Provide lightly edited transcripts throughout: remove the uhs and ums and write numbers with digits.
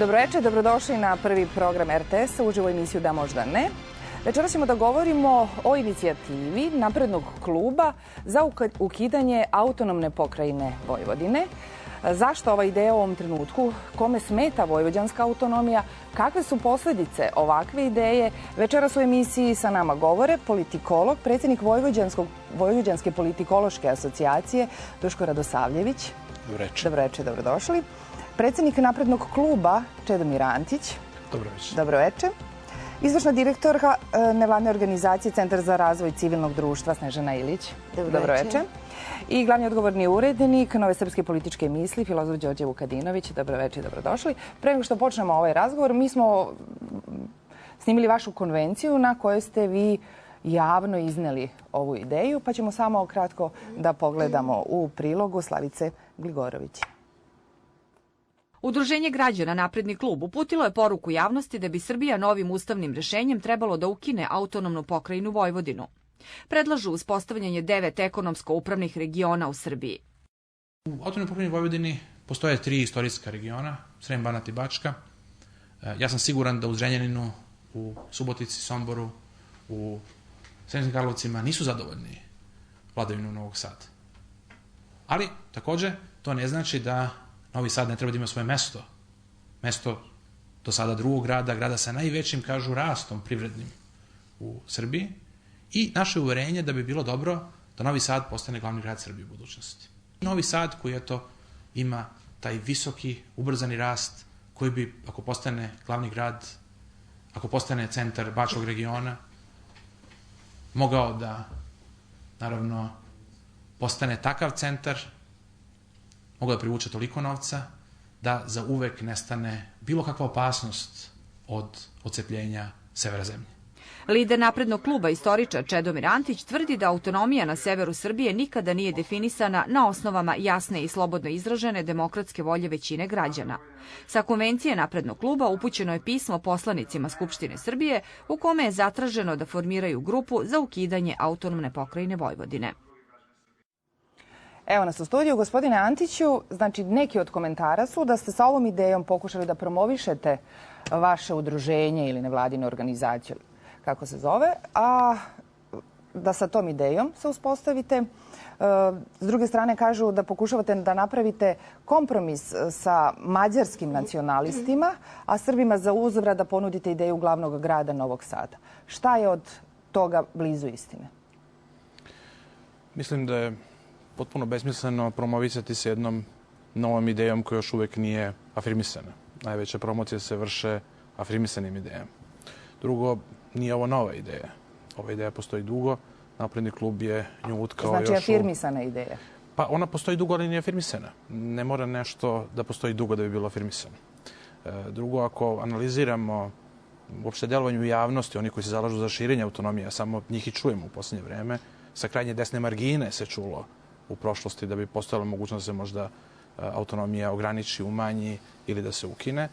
Dobroveče, dobrodošli na prvi program RTS-a, uživo emisiju Da možda ne. Večeras ćemo da govorimo o inicijativi Naprednog kluba za ukidanje autonomne pokrajine Vojvodine. Zašto ova ideja u ovom trenutku? Kome smeta vojvođanska autonomija? Kakve su posledice ovakve ideje? Večeras u emisiji sa nama govore politikolog, predsjednik Vojvođanske politikološke asocijacije Duško Radosavljević. Dobroveče. Dobroveče, dobrodošli. Predsjednik Naprednog kluba Čedomir Antić. Dobroveče. Dobroveče. Izvršna direktorka nevladne organizacije Centar za razvoj civilnog društva Snežana Ilić. Dobroveče. I glavni odgovorni urednik Nove srpske političke misli, filozof Đorđe Vukadinović. Dobroveče i dobrodošli. Pre nego što počnemo ovaj razgovor, mi smo snimili vašu konvenciju na kojoj ste vi javno izneli ovu ideju, pa ćemo samo kratko da pogledamo u prilogu Slavice Gligorović. Udruženje građana Napredni klub uputilo je poruku javnosti da bi Srbija novim ustavnim rešenjem trebalo da ukine autonomnu pokrajinu Vojvodinu. Predlažu uspostavljanje 9 ekonomsko-upravnih regiona u Srbiji. U autonomnoj pokrajini Vojvodini postoje 3 istorijska regiona, Srem, Banat i Bačka. Ja sam siguran da u Zrenjaninu, u Subotici, Somboru, u Sremskim Karlovcima nisu zadovoljni vladavinom Novog Sada. Ali, takođe, to ne znači da Novi Sad ne treba da ima svoje mesto. Mesto do sada drugog grada sa najvećim, kažu, rastom privrednim u Srbiji. I naše uverenje da bi bilo dobro da Novi Sad postane glavni grad Srbije u budućnosti. Novi Sad koji ima taj visoki, ubrzani rast, koji bi, ako postane glavni grad, ako postane centar Bačkog regiona, mogao da, naravno, postane takav centar, mogao da privuče toliko novca da za uvek nestane bilo kakva opasnost od odcepljenja severa zemlje. Lider Naprednog kluba, istoričar Čedomir Antić, tvrdi da autonomija na severu Srbije nikada nije definisana na osnovama jasne i slobodno izražene demokratske volje većine građana. Sa konvencije Naprednog kluba upućeno je pismo poslanicima Skupštine Srbije u kome je zatraženo da formiraju grupu za ukidanje autonomne pokrajine Vojvodine. Evo nas u studiju. Gospodine Antiću, znači neki od komentara su da ste sa ovom idejom pokušali da promovišete vaše udruženje ili nevladinu organizaciju, kako se zove, a da sa tom idejom se uspostavite. S druge strane kažu da pokušavate da napravite kompromis sa mađarskim nacionalistima, a Srbima za uzvrat da ponudite ideju glavnog grada Novog Sada. Šta je od toga blizu istine? Mislim da je potpuno besmisleno promovisati se jednom novom idejom koja još uvek nije afirmisana. Najveće promocije se vrše afirmisanim idejama. Drugo, nije ovo nova ideja. Ova ideja postoji dugo. Napredni klub je nju utkao još Znači afirmisana ideja? Pa ona postoji dugo, ali nije afirmisana. Ne mora nešto da postoji dugo da bi bilo afirmisano. Drugo, ako analiziramo uopšte delovanje u javnosti, oni koji se zalažu za širenje autonomije, samo njih i čujemo u poslednje vreme, sa krajnje desne margine se čulo u prošlosti da bi postojala mogućnost da se možda autonomija ograniči, umanji ili da se ukine.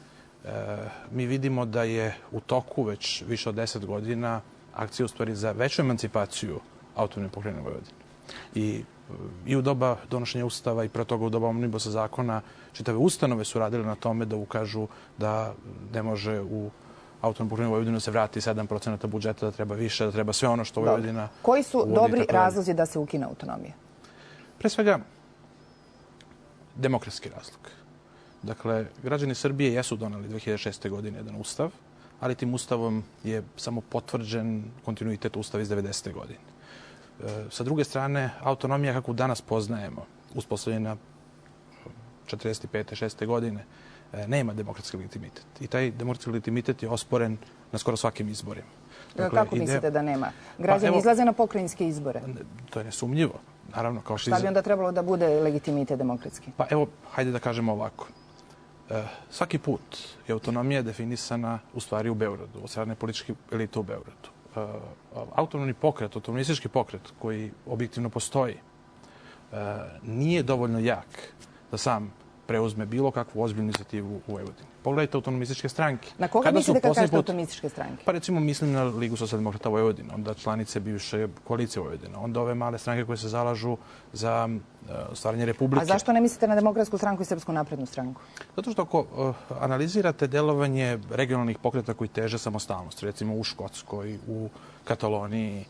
Mi vidimo da je u toku već više od 10 godina akcija u stvari za veću emancipaciju autonomne pokrajine Vojvodine. I u doba donošenja Ustava i pre toga u doba omnibusa zakona čitave ustanove su radile na tome da ukažu da ne može u autonomnu pokrajinu Vojvodinu se vrati 7% budžeta, da treba više, da treba sve ono što Vojvodina uvodi. Koji su dobri razlozi da se ukine autonomija? Pre svega, demokratski razlog. Dakle, građani Srbije jesu doneli 2006. godine jedan ustav, ali tim ustavom je samo potvrđen kontinuitet ustava iz 90. godine. Sa druge strane, autonomija kako danas poznajemo, uspostavljena 45. 6. godine, nema demokratski legitimitet. I taj demokratski legitimitet je osporen na skoro svakim izborima. Dakle, kako mislite da nema? Građani izlaze na pokrajinske izbore. To je nesumnjivo. Naravno, kao što Šta bi onda trebalo da bude legitimitet demokratski? Pa evo, hajde da kažemo ovako. Svaki put je autonomija definisana u stvari u Beogradu, od strane političkih elita u Beogradu. Autonomni pokret, autonomistički pokret koji objektivno postoji, nije dovoljno jak da sam preuzme bilo kakvu ozbiljnu inicijativu u Vojvodini. Pogledajte autonomističke stranke. Na koga mislite kad kažete autonomističke stranke? Pa recimo mislim na Ligu socijaldemokrata Vojvodine, onda članice bivše koalicije Vojvodine, onda ove male stranke koje se zalažu za stvaranje republike. A zašto ne mislite na Demokratsku stranku i Srpsku naprednu stranku? Zato što ako analizirate delovanje regionalnih pokreta koji teže samostalnost, recimo u Škotskoj, u Kataloniji,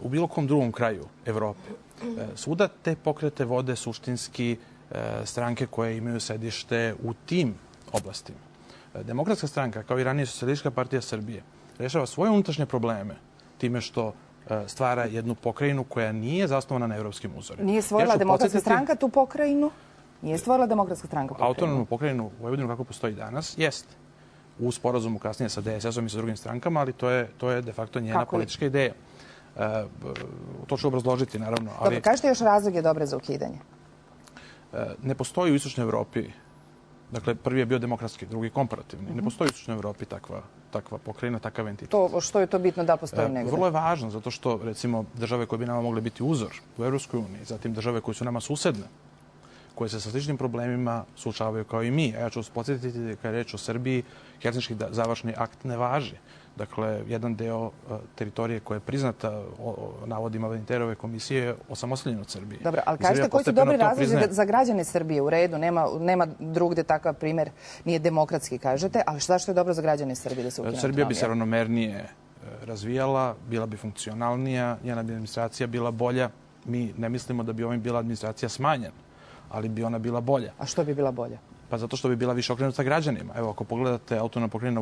u bilo kom drugom kraju Evrope, svuda te pokrete vode suštinski stranke koje imaju sedište u tim oblastima. Demokratska stranka, kao i ranije Socijalistička partija Srbije, rešava svoje unutrašnje probleme time što stvara jednu pokrajinu koja nije zasnovana na evropskim uzorima. Nije stvorila Demokratska stranka tu pokrajinu? Nije stvorila Demokratska stranka pokrajinu? Autonomnu pokrajinu Vojvodinu kako postoji danas, jeste. U sporazumu kasnije sa DSS-om i sa drugim strankama, ali to je de facto njena politička ideja. To ću obrazložiti, naravno. Dobro, kažete još razloge dobre za ukidanje? Ne postoji u Istočnoj Evropi, dakle, prvi je bio demokratski, drugi komparativni. Ne postoji u Istočnoj Evropi takva pokrajina, takav entitet. Što je to bitno da postoji negde? Vrlo je važno, zato što, recimo, države koje bi nama mogle biti uzor u Evropskoj uniji, zatim države koje su nama susedne, koje se sa sličnim problemima suočavaju kao i mi. A ja ću vas podsjetiti da kada je reč o Srbiji, Helsinški završni akt ne važi. Dakle, jedan deo teritorije koja je priznata navodima Veniterove komisije je osamostaljen od Srbije. Dobro, ali kažete koji su dobri razlozi za građane Srbije? U redu, nema drugde takav primjer, nije demokratski, kažete, ali što je dobro za građane Srbije da se ukine autonomija? Srbija bi se ravnomernije razvijala, bila bi funkcionalnija, njena bi administracija bila bolja. Mi ne mislimo da bi ovim bila administracija smanjena, ali bi ona bila bolja. A što bi bila bolja? Pa zato što bi bila više okrenuta građanima. Evo, ako pogledate autonomna pokrajina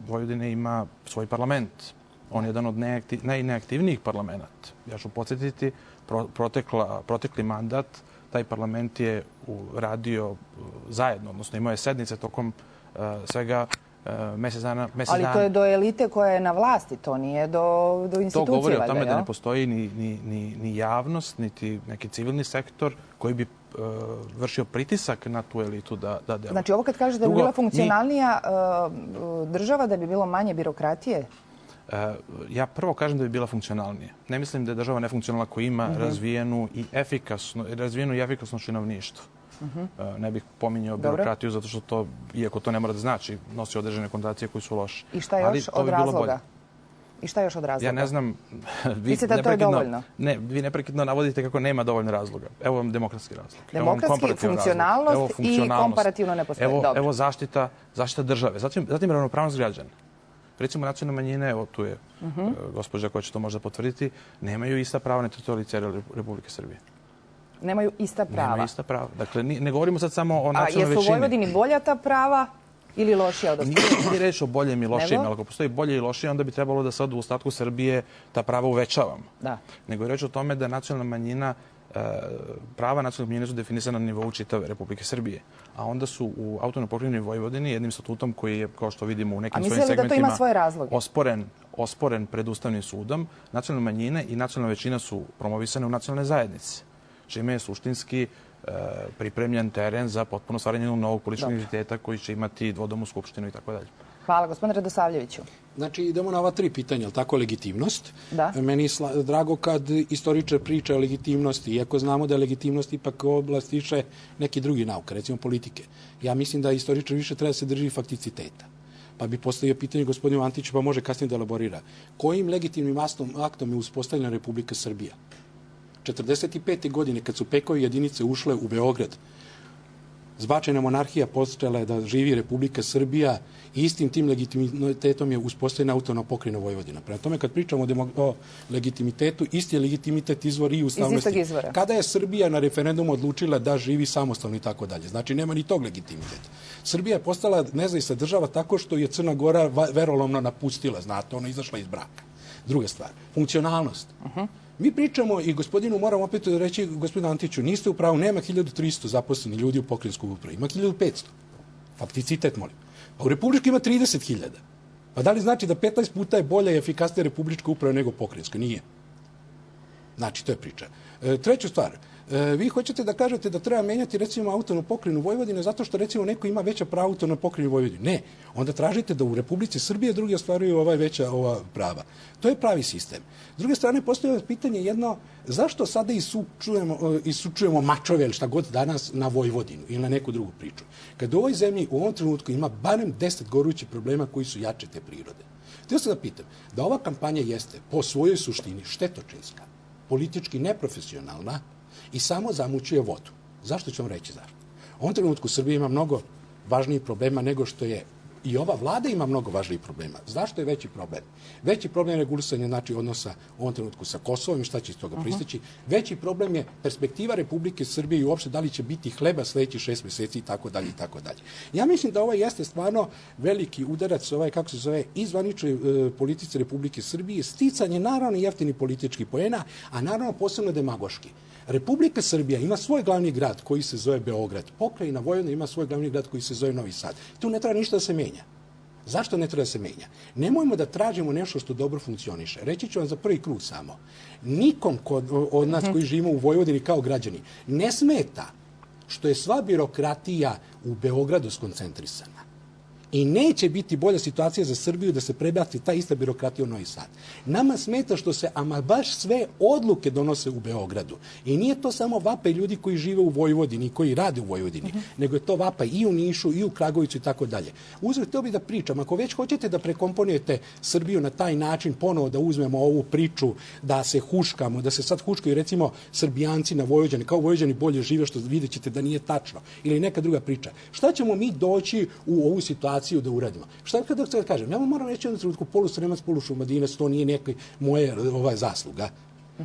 Vojvodine ima svoj parlament. On je jedan od najneaktivnijih parlamenata. Ja ću podsjetiti, protekli mandat, taj parlament je radio zajedno, odnosno imao je sednice tokom svega mesec dana. Ali to je do elite koja je na vlasti, to nije do institucije. To govori o tome da ne postoji ni javnost, niti neki civilni sektor koji bi vršio pritisak na tu elitu da deluje. Znači, ovo kad kažete da bi bila funkcionalnija država, da bi bilo manje birokratije? Ja prvo kažem da bi bila funkcionalnija. Ne mislim da je država nefunkcionalna koja ima razvijenu i efikasno činovništvo. Ne bih pominjao birokratiju zato što to, iako to ne mora da znači, nosi određene konotacije koji su loše. I šta još od razloga? I šta još od razloga? Ja ne znam. Mislite da to je dovoljno? Ne, vi neprekidno navodite kako nema dovoljno razloga. Evo vam demokratski razlog. Demokratski, funkcionalnost i komparativno ne postoji. Evo zaštita države. Zatim ravnopravnost građana. Recimo, nacionalne manjine, evo tu je gospođa koja će to možda potvrditi, nemaju ista prava na teritoriji cijele Republike Srbije. Nemaju ista prava? Nemaju ista prava. Dakle, ne govorimo sad samo o nacionalnoj većini. A jesu u Vojvodini bolja ta prava ili lošija od ostalih? Nije reč o boljem i lošijem, ali ako postoji bolje i lošije, onda bi trebalo da sad u ostatku Srbije ta prava uvećavamo. Da. Nego je reč o tome da nacionalna manjina, prava nacionalne manjine su definisana na nivou čitave Republike Srbije. A onda su u autonomnoj pokrajini Vojvodini jednim statutom koji je, kao što vidimo u nekim svojim segmentima, da to ima svoje razloge? Osporen pred Ustavnim sudom, nacionalne manjine i nacionalna većina su promovisane u nacionalne zajednice, čime je suštinski pripremljen teren za potpuno stvaranje novog političkog identiteta koji će imati dvodomnu skupštinu i tako dalje. Hvala, gospodine Radosavljeviću. Znači, idemo na ova 3 pitanja, ali tako legitimnost. Da. Meni je drago kad istoričar priča o legitimnosti, iako znamo da je legitimnost ipak oblast više neki drugi nauka, recimo politike. Ja mislim da istoričar više treba da se drži fakticiteta. Pa bi postavio pitanje gospodinu Antiću, pa može kasnije da elaborira. Kojim legitimnim aktom je uspostavljena Republika Srbija? 45. godine, kad su Pekove jedinice ušle u Beograd, zbačena monarhija počela je da živi Republika Srbija i istim tim legitimitetom je uspostavljena autonomna pokrajina Vojvodina. Prema tome, kad pričamo o legitimitetu, isti je legitimitet izvor i ustavnosti. Kada je Srbija na referendumu odlučila da živi samostalno i tako dalje. Znači, nema ni tog legitimiteta. Srbija je postala nezavisna država tako što je Crna Gora verolomno napustila, znate, ona izašla iz braka. Druga stvar, funkcionalnost. Mi pričamo i gospodinu moram opet reći, gospodinu Antiću, niste u pravu, nema 1300 zaposlenih ljudi u pokrajinskoj upravi, ima 1500. Fakticitet, molim. A u Republičkoj ima 30.000. Pa da li znači da 15 puta je bolja i efikasnija Republička uprava nego pokrajinska? Nije. Znači, to je priča. Treća stvar, Vi hoćete da kažete da treba menjati recimo autonomnu pokrajinu Vojvodine zato što recimo neko ima veća prava autonomnu pokrajinu Vojvodine. Ne, onda tražite da u Republici Srbije drugi ostvaruju veća prava. To je pravi sistem. S druge strane, postoji pitanje jedno, zašto sada isučujemo mačove ili šta god danas na Vojvodinu ili na neku drugu priču? Kad u ovoj zemlji u ovom trenutku ima barem 10 gorućih problema koji su jače te prirode. Htio sam da pitam, da ova kampanja jeste po svojoj suštini štetočinska, politički neprofesionalna i samo zamućuje vodu. Zašto ću vam reći zašto? U ovom trenutku Srbija ima mnogo važnijih problema nego što je i ova vlada ima mnogo važnijih problema. Zašto je veći problem? Veći problem je regulisanje odnosa u ovom trenutku sa Kosovom i šta će iz toga pristići. Veći problem je perspektiva Republike Srbije i uopšte da li će biti hleba sledećih 6 meseci i tako dalje i tako dalje. Ja mislim da ovo jeste stvarno veliki udarac, kako se zove, i zvaničnoj politici Republike Srbije, sticanje naravno jeftinih političkih poena, a naravno posebno demagoški. Republika Srbija ima svoj glavni grad koji se zove Beograd. Pokrajina Vojvodina ima svoj glavni grad koji se zove Novi Sad. Tu ne treba ništa da se menja. Zašto ne treba da se menja? Nemojmo da tražimo nešto što dobro funkcioniše. Reći ću vam za prvi krug samo. Nikom od nas koji živimo u Vojvodini kao građani ne smeta što je sva birokratija u Beogradu skoncentrisana. I neće biti bolja situacija za Srbiju da se prebaci ta ista birokratija u Novi Sad. Nama smeta što se ama baš sve odluke donose u Beogradu. I nije to samo vapaj ljudi koji žive u Vojvodini i koji rade u Vojvodini, nego je to vapaj i u Nišu, i u Kragujevcu i tako dalje. Htio bih da pričam, ako već hoćete da prekomponujete Srbiju na taj način, ponovo da uzmemo ovu priču, da se huškamo, da se sad huškaju recimo Srbijanci na Vojvođani, kao Vojvođani bolje žive, što vidjet ćete da nije tačno, ili neka druga priča. Šta ćemo mi doći u ovu situaciju da uradimo? Šta kada da kažem? Ja vam moram reći jednu trenutku polustremac, polušumadinac, to nije neka moja zasluga.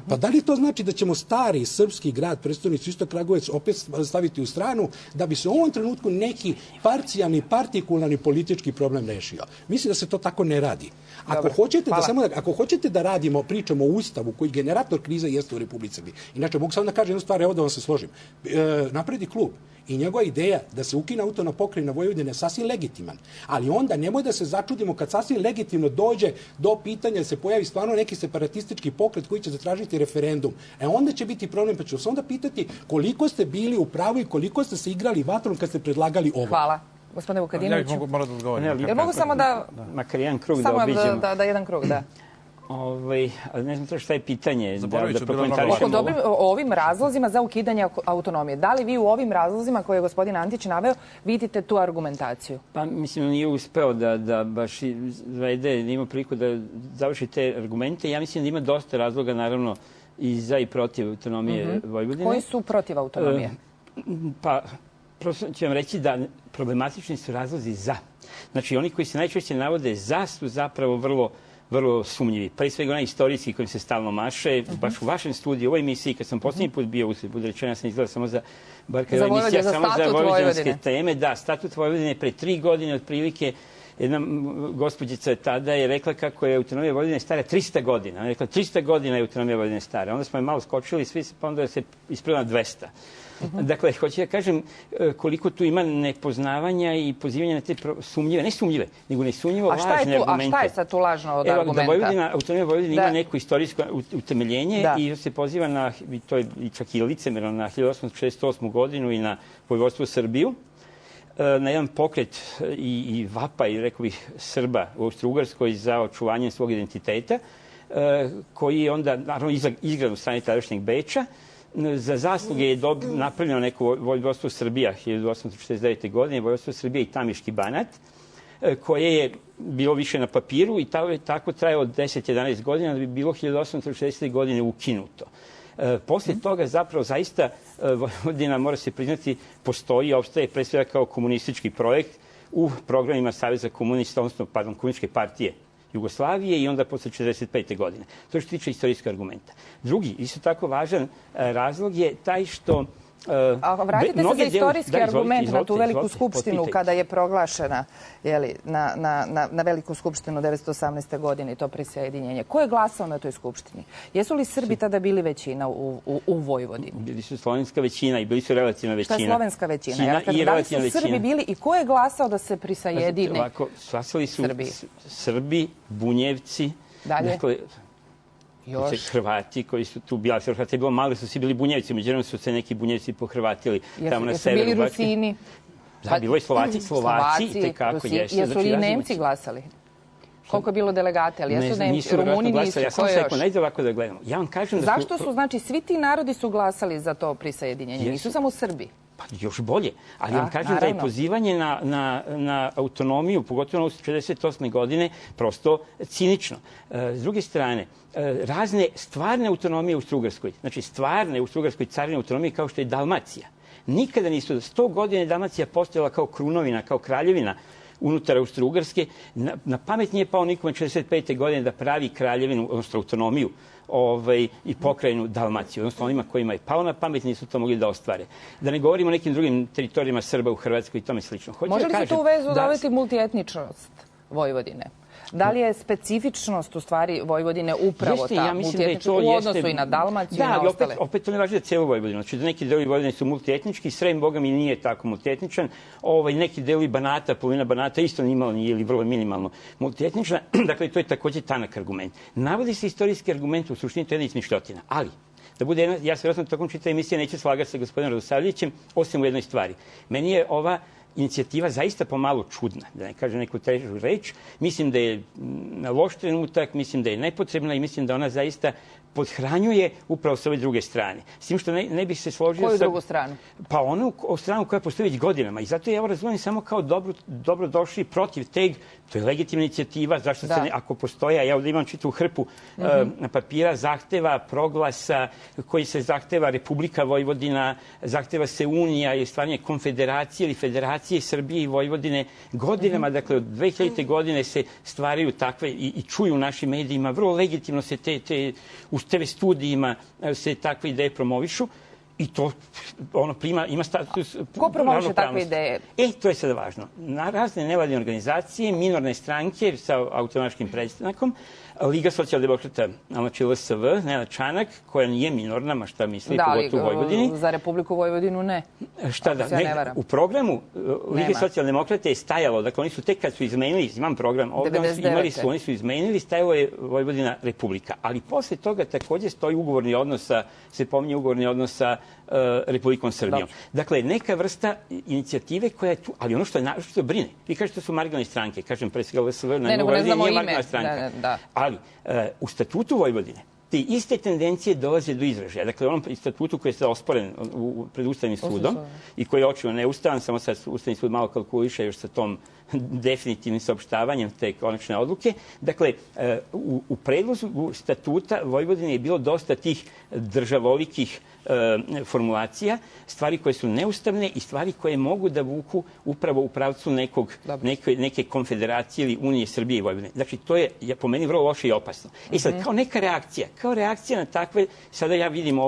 Pa da li to znači da ćemo stari srpski grad, prestonicu Istok Kragujevac opet staviti u stranu da bi se u ovom trenutku neki parcijalni, partikularni politički problem rešio? Mislim da se to tako ne radi. Ako hoćete da radimo, pričamo o Ustavu koji generator krize jeste u Republici Srbiji. Inače, mogu samo da kažem jednu stvar, evo da vam se složim. Napredi klub i njegova ideja da se ukine autonomna pokrajina Vojvodine je sasvim legitiman. Ali onda nemoj da se začudimo kad sasvim legitimno dođe do pitanja da se pojavi stvarno neki separatistički pokret koji će zatražiti referendum. Onda će biti problem, pa ću se onda pitati koliko ste bili u pravu i koliko ste se igrali vatrom kad ste predlagali ovo. Hvala. Gospodine Vukadinoviću. Ja moram da odgovorim. Ja mogu samo da... Makar jedan krug da obiđemo. Da jedan krug, da. Ne znam to šta je pitanje. O ovim razlozima za ukidanje autonomije. Da li vi u ovim razlozima koje je gospodin Antić naveo vidite tu argumentaciju? Pa mislim nije uspeo da baš izvede, da ima priliku da završi te argumente. Ja mislim da ima dosta razloga naravno i za i protiv autonomije Vojvodine. Koji su protiv autonomije? Pa prosto ću vam reći da problematični su razlozi za. Znači oni koji se najčešće navode za su zapravo vrlo sumnjivi. Pre svega onaj istorijski kojim se stalno maše, baš u vašem studiju, u ovoj emisiji, kad sam posljednji put bio, bude rečeno, ja sam izgledao samo za vojvođanske teme. Da, statut Vojvodine pre 3 godine otprilike. Jedna gospođica tada je rekla kako je autonomija Vojvodine stara 300 godina. Ona je rekla 300 godina je autonomija Vojvodine stara. Onda smo je malo skočili, pa onda se ispravila na 200. Dakle, hoću da kažem koliko tu ima nepoznavanja i pozivanja na te sumnjive, ne sumnjive, nego nesumnjivo lažne argumente. A šta je sad tu lažno od argumenta? Autonomija Vojvodine ima neko istorijsko utemeljenje i se poziva na, to je čak i licemerno, na 1868. godinu i na vojvodstvo Srbiju, na jedan pokret i vapaj, rekao bih, Srba u Austro-Ugarskoj za očuvanje svog identiteta, koji je onda, naravno, izgrad u strani tadašnjeg Beča. Za zasluge je napravljeno neko vojvodstvo Srbija 1849. godine, vojvodstvo Srbija i Tamiški Banat, koje je bilo više na papiru i tako traje od 10-11 godina, da bi bilo 1860. godine ukinuto. Posle toga zapravo zaista Vojvodina, mora se priznati, postoji i opstaje pre svega kao komunistički projekt u programima Saveza komunista, odnosno komunističke partije Jugoslavije i onda posle 1945. godine. To što tiče istorijskog argumenta. Drugi, isto tako važan razlog je taj što... Vratite se za istorijski argument na tu veliku skupštinu kada je proglašena na veliku skupštinu 1918. godine i to prisjedinjenje. Ko je glasao na toj skupštini? Jesu li Srbi tada bili većina u Vojvodini? Bili su slovenska većina i bili su relativna većina. Šta je slovenska većina? Da li su Srbi bili i ko je glasao da se prisajedine Srbi? Srbi, Bunjevci. Dalje? Hrvati koji su tu bili. Hrvati je bilo malo, su svi bili bunjevci. Međutim su se neki bunjevci pohrvatili tamo na severu. Jesu bili Rusini? Da, bilo je Slovaci, tekako jesu. Jesu li Nemci glasali? Koliko je bilo delegate, ali jesu Nemci, Rumuni nisu, ja sam rekao, najde ovako da gledamo. Ja vam kažem da zašto su, znači, svi ti narodi su glasali za to prisajedinjenje, nisu samo Srbi? Pa još bolje, ali vam kažem da je pozivanje na autonomiju, pogotovo u 1968. godine, prosto cinično. S druge strane, razne stvarne autonomije u Austrougarskoj, znači stvarne u Austrougarskoj carine autonomije kao što je Dalmacija, nikada nisu, 100 godina je Dalmacija postojala kao krunovina, kao kraljevina unutar Austrougarske. Na pamet nije pao nikome 65. godine da pravi kraljevinu, odnosno autonomiju i pokrajinu Dalmaciju. Odnosno onima kojima je pao na pamet nisu to mogli da ostvare. Da ne govorimo o nekim drugim teritorijama Srba u Hrvatskoj i tome slično. Može li se tu u vezu dovesti multietničnost Vojvodine? Da li je specifičnost u stvari Vojvodine upravo ta multietnička u odnosu i na Dalmaciju i na ostale? Da, opet to ne važi za celu Vojvodinu. Znači da neki delovi Vojvodine su multietnički, Srem, boga mi, nije tako multietničan. Neki delovi Banata, polovina Banata isto nimalo nije ili vrlo minimalno multietnična. Dakle, to je takođe tanak argument. Navodi se istorijski argument, u suštini to je jedna izmišljotina. Ali, da bude jedna, ja se vjerojatno tokom čitave emisije neću slagati sa gospodinom Radosavljevićem, osim u jednoj stvari. Meni je ova inicijativa zaista pomalo čudna, da ne kažem neku težu reč. Mislim da je na loš trenutak, mislim da je nepotrebna i mislim da ona zaista podhranjuje upravo sa ove druge strane. S tim što ne bih se složio... Koju drugu stranu? Pa onu stranu koja postoji već godinama. I zato ja ovo razumijem samo kao dobro došli protiv teg. To je legitimna inicijativa. Zašto se ne, ako postoje, ja ovdje imam čitavu hrpu papira, zahteva, proglasa, koji se zahteva Republika Vojvodina, zahteva se Unija i stvaranje konfederacije ili federacije Srbije i Vojvodine. Godinama, dakle od 2000. godine se stvaraju takve i čuju u našim medijima. Vrlo legitimno se u TV studijima se takve ideje promovišu i to ima status... Ko promoviše takve ideje? To je sada važno. Razne nevladine organizacije, minorne stranke sa autonomaškim predstavnikom, Liga socijaldemokrata, znači LSV, Nenad Čanak, koja nije minorna, ma šta misli, pogotovo u Vojvodini. Da, za Republiku Vojvodinu ne. Šta da, u programu Lige socijaldemokrata je stajalo, dakle oni su tek kad su izmenili, imam program, ovdje oni su izmenili, stajalo je Vojvodina Republika. Ali posle toga takođe stoji ugovorni odnos, se pominje ugovorni odnos sa Republikom Srbijom. Dakle, neka vrsta inicijative koja je tu, ali ono što je brine, vi kažete da su marginalne stranke, kažem pre svega LSV, na Vojvodini nije marginalna stranka. Ali u statutu Vojvodine te iste tendencije dolaze do izražaja. Dakle, u onom statutu koji je osporen pred Ustavnim sudom i koji je očito neustavan, samo sad Ustavni sud malo kalkuliše još sa tom definitivnim saopštavanjem te konačne odluke. Dakle, u predlogu statuta Vojvodine je bilo dosta tih državolikih formulacija, stvari koje su neustavne i stvari koje mogu da vuku upravo u pravcu neke konfederacije ili Unije Srbije i Vojvodine. Znači, to je po meni vrlo loše i opasno. I sad, kao neka reakcija, na takve, sada ja vidim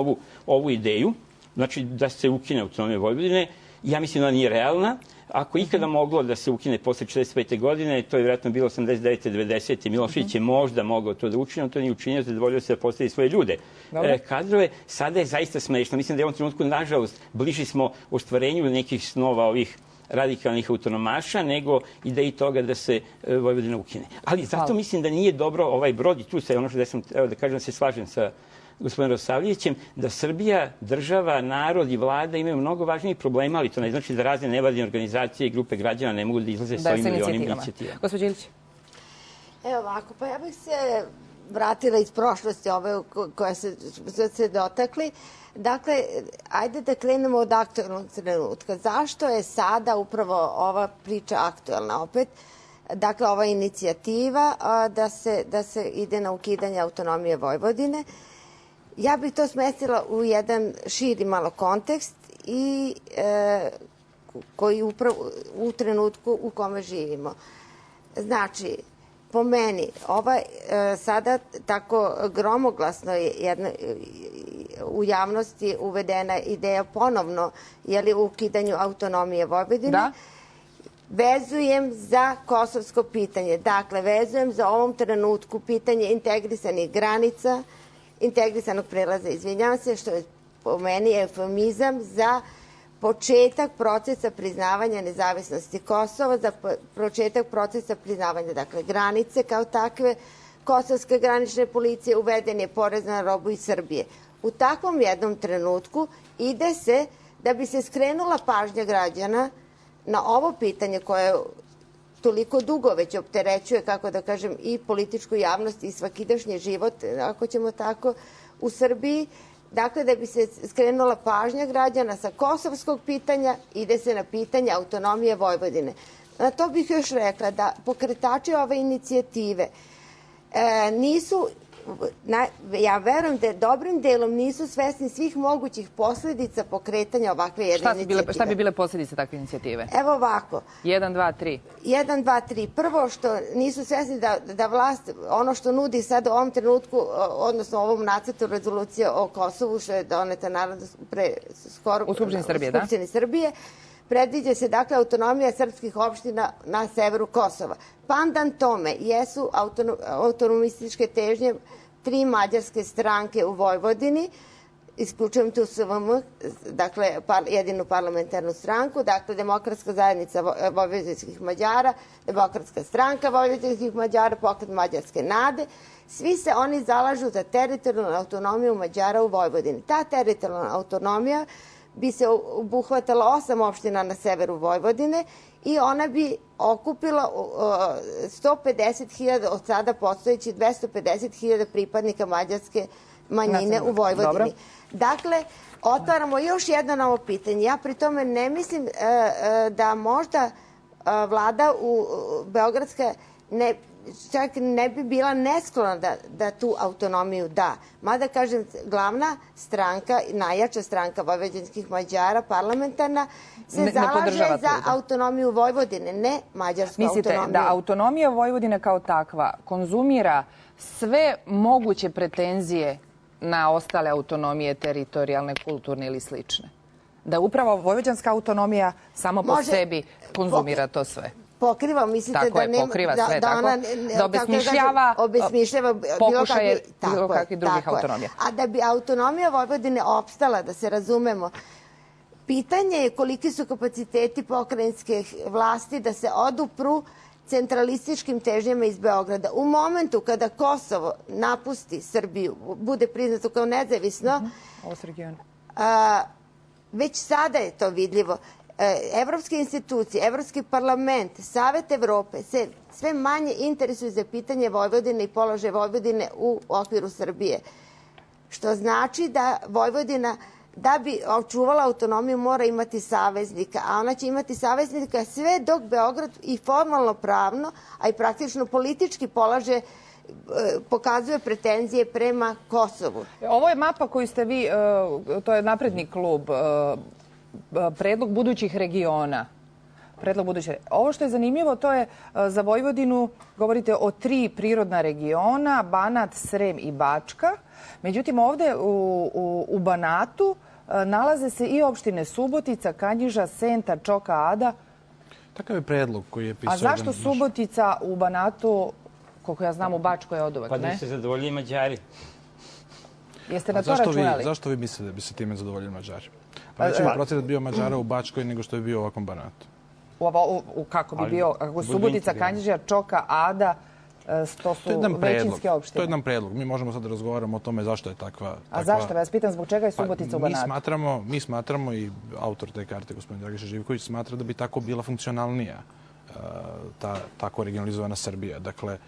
ovu ideju, znači da se ukine autonomija Vojvodine, ja mislim da nije realna. Ako ikada moglo da se ukine posle 45. godine, to je vjerojatno bilo 89. 90. Milošević je možda mogao to da učini, on to nije učinio, zadovoljio se da postavi svoje ljude. Kadrove, sada je zaista smešno. Mislim da je u ovom trenutku, nažalost, bliži smo ostvarenju nekih snova ovih radikalnih autonomaša, nego ideji toga da se Vojvodina ukine. Ali zato mislim da nije dobro ovaj brod, i tu se ono što sam da kažem da se slažem sa gospodinom Radosavljevićem, da Srbija, država, narod i vlada imaju mnogo važnijih problema, ali to ne znači da razne nevladine organizacije i grupe građana ne mogu da izlaze sa ovim milionim inicijativama. Gospođo Ilić. Evo ovako, pa ja bih se vratila iz prošlosti ove koja se dotakli. Dakle, ajde da krenemo od aktualnog trenutka. Zašto je sada upravo ova priča aktualna opet? Dakle, ova inicijativa da se ide na ukidanje autonomije Vojvodine. Ja bih to smestila u jedan širi malo kontekst i koji upravo u trenutku u kome živimo. Znači, po meni, ova sada tako gromoglasno je u javnosti uvedena ideja ponovno u ukidanju autonomije Vojvodine. Vezujem za kosovsko pitanje. Dakle, vezujem za ovom trenutku pitanje integrisanih granica, integrisanog prelaza, izvinjavam se, što je po meni eufemizam za početak procesa priznavanja nezavisnosti Kosova, za početak procesa priznavanja, dakle, granice kao takve kosovske granične policije, uveden je porez na robu iz Srbije. U takvom jednom trenutku ide se, da bi se skrenula pažnja građana na ovo pitanje koje toliko dugo već opterećuje, kako da kažem, i političku javnost i svakidašnji život, ako ćemo tako, u Srbiji. Dakle, da bi se skrenula pažnja građana sa kosovskog pitanja, ide se na pitanje autonomije Vojvodine. Na to bih još rekla da pokretači ove inicijative nisu, ja verujem da dobrim delom nisu svesni svih mogućih posledica pokretanja ovakve jedne inicijative. Šta bi bile posledice takve inicijative? Evo ovako. 1, 2, 3. 1, 2, 3. Prvo što nisu svesni da vlast, ono što nudi sad u ovom trenutku, odnosno u ovom nacrtu rezolucije o Kosovu, što je doneta naravno pre skoro u Skupštini Srbije, da? Skupštini Srbije, predviđa se dakle autonomija srpskih opština na severu Kosova. Pandan tome jesu autonomističke težnje 3 mađarske stranke u Vojvodini, isključujem tu SVM, dakle jedinu parlamentarnu stranku, dakle Demokratska zajednica vojvođanskih Mađara, Demokratska stranka vojvođanskih Mađara, Pokret Mađarske nade. Svi se oni zalažu za teritorijalnu autonomiju Mađara u Vojvodini. Ta teritorijalna autonomija bi se obuhvatala 8 opština na severu Vojvodine i ona bi okupila 150.000 od sada postojeći 250.000 pripadnika mađarske manjine u Vojvodini. Dakle, otvaramo još jedno novo pitanje. Ja pri tome ne mislim da možda vlada beogradska čak ne bi bila nesklona da tu autonomiju da. Mada, kažem, glavna stranka, najjača stranka vojvođanskih Mađara, parlamentarna, se zalaže za autonomiju Vojvodine, ne mađarsku autonomiju. Mislite da autonomija Vojvodine kao takva konzumira sve moguće pretenzije na ostale autonomije, teritorijalne, kulturne ili slične? Da upravo vojvođanska autonomija samo po sebi konzumira to sve? Pokriva, mislite da nema... Pokriva sve, da obesmišljava pokušaje bilo kakvih drugih autonomija. A da bi autonomija Vojvodine opstala, da se razumemo, pitanje je koliki su kapaciteti pokrajinske vlasti da se odupru centralističkim težnjama iz Beograda. U momentu kada Kosovo napusti Srbiju, bude priznato kao nezavisno, već sada je to vidljivo. Evropske institucije, Evropski parlament, Savet Evrope se sve manje interesuju za pitanje Vojvodine i položaje Vojvodine u okviru Srbije. Što znači da Vojvodina, da bi očuvala autonomiju, mora imati saveznika, a ona će imati saveznika sve dok Beograd i formalno pravno, a i praktično politički polaže pokazuje pretenzije prema Kosovu. Ovo je mapa koju ste vi, to je Napredni klub, predlog budućih regiona. Ovo što je zanimljivo, to je za Vojvodinu, govorite o 3 prirodna regiona, Banat, Srem i Bačka. Međutim, ovde u Banatu nalaze se i opštine Subotica, Kanjiža, Senta, Čoka, Ada. Takav je predlog koji je pisao... A zašto Subotica u Banatu, koliko ja znam, u Bačkoj je oduvek, ne? Pa da se zadovoljili Mađari. Jeste na to računali? Zašto vi mislite da bi se time zadovoljili Mađari? Pa veći bi procenat bio Mađara u Bačkoj nego što je bio u ovakvom Banatu. Kako bi bio, kako Subotica, Kanjiža, Čoka, Ada, to su većinske opštine. To je jedan predlog. Mi možemo sad da razgovaramo o tome zašto je takva... A zašto? Vas pitam zbog čega je Subotica u Banatu? Mi smatramo i autor te karte, gospodin Dragiša Živković, smatra da bi tako bila funkcionalnija tako regionalizovana Srbija. Dakle,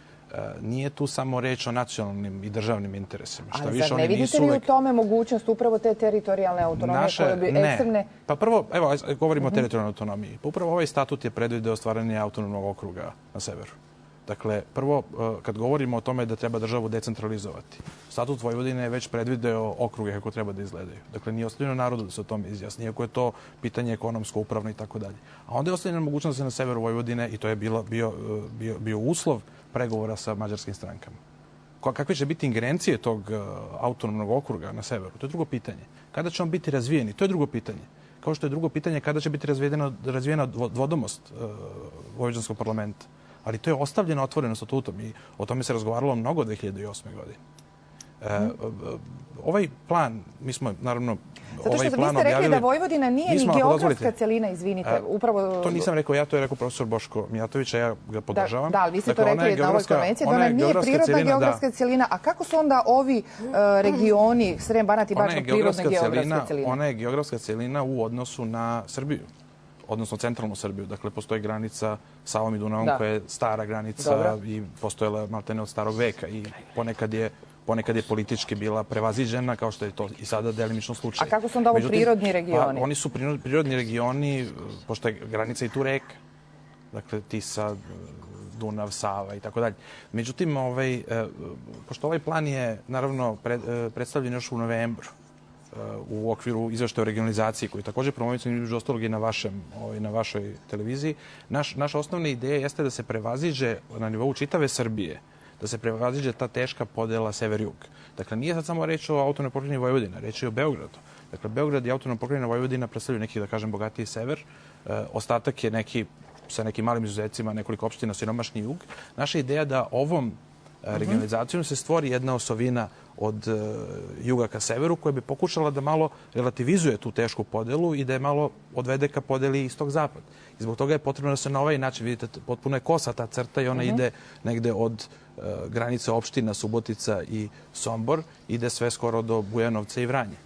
nije tu samo reč o nacionalnim i državnim interesima. Ali zar ne vidite vi u tome mogućnost upravo te teritorijalne autonomije koje bi ekstremne... Pa prvo, evo, govorimo o teritorijalnoj autonomiji. Pa upravo ovaj statut je predvideo stvaranje autonomnog okruga na severu. Dakle, prvo, kad govorimo o tome da treba državu decentralizovati, statut Vojvodine je već predvideo okruge kako treba da izgledaju. Dakle, nije ostavljeno narodu da se o tome izjasni, iako je to pitanje ekonomsko, upravno i tako dalje. A onda je ostavljena mogućnost da se na severu Vojvodine, i to je bio uslov pregovora sa mađarskim strankama. Kakve će biti ingerencije tog autonomnog okruga na severu? To je drugo pitanje. Kada će on biti razvijeni? To je drugo pitanje. Kao što je drugo pitanje kada će biti razvijena vodomost Vojvođanskog parlamenta. Ali to je ostavljeno otvoreno statutom i o tome se razgovaralo mnogo 2008. godine. Ovaj plan, mi smo naravno Zato što vi ste rekli da Vojvodina nije ni geografska celina, izvinite. To nisam rekao ja, to je rekao profesor Boško Mijatović, a ja ga podržavam. Da, ali vi ste to rekli na ovoj konvenciji, da ona nije prirodna geografska celina. A kako su onda ovi regioni, Srem, Banat i Bačka, prirodna geografska celina? Ona je geografska celina u odnosu na Srbiju, odnosno centralnu Srbiju. Dakle, postoji granica Savom i Dunavom koja je stara granica i postojala maltene od starog veka i ponekad je politički bila prevaziđena, kao što je to i sada delimično slučaj. A kako su onda ovo prirodni regioni? Oni su prirodni regioni, pošto je granica i tu reka. Dakle, Tisa, Dunav, Sava i tako dalje. Međutim, pošto ovaj plan je, naravno, predstavljen još u novembru u okviru izveštaja o regionalizaciji, koji takođe promovisan između ostalog i na vašoj televiziji, naša osnovna ideja jeste da se prevaziđe na nivou čitave Srbije, da se prevaziđe ta teška podela sever-jug. Dakle, nije sad samo reč o autonomnoj pokrajini Vojvodina, reč je o Beogradu. Dakle, Beograd i autonomna pokrajina Vojvodina predstavljaju neki, da kažem, bogatiji sever. Ostatak je neki, sa nekim malim izuzecima, nekoliko opština, siromašni jug. Naša ideja da ovom regionalizacijom se stvori jedna osovina od juga ka severu, koja bi pokušala da malo relativizuje tu tešku podelu i da je malo odvede ka podeli istok-zapad. I zbog toga je potrebno da se na ovaj način, vidite, potpuno je kosa ta crta i ona ide negde od granice opština Subotica i Sombor, ide sve skoro do Bujanovca i Vranja.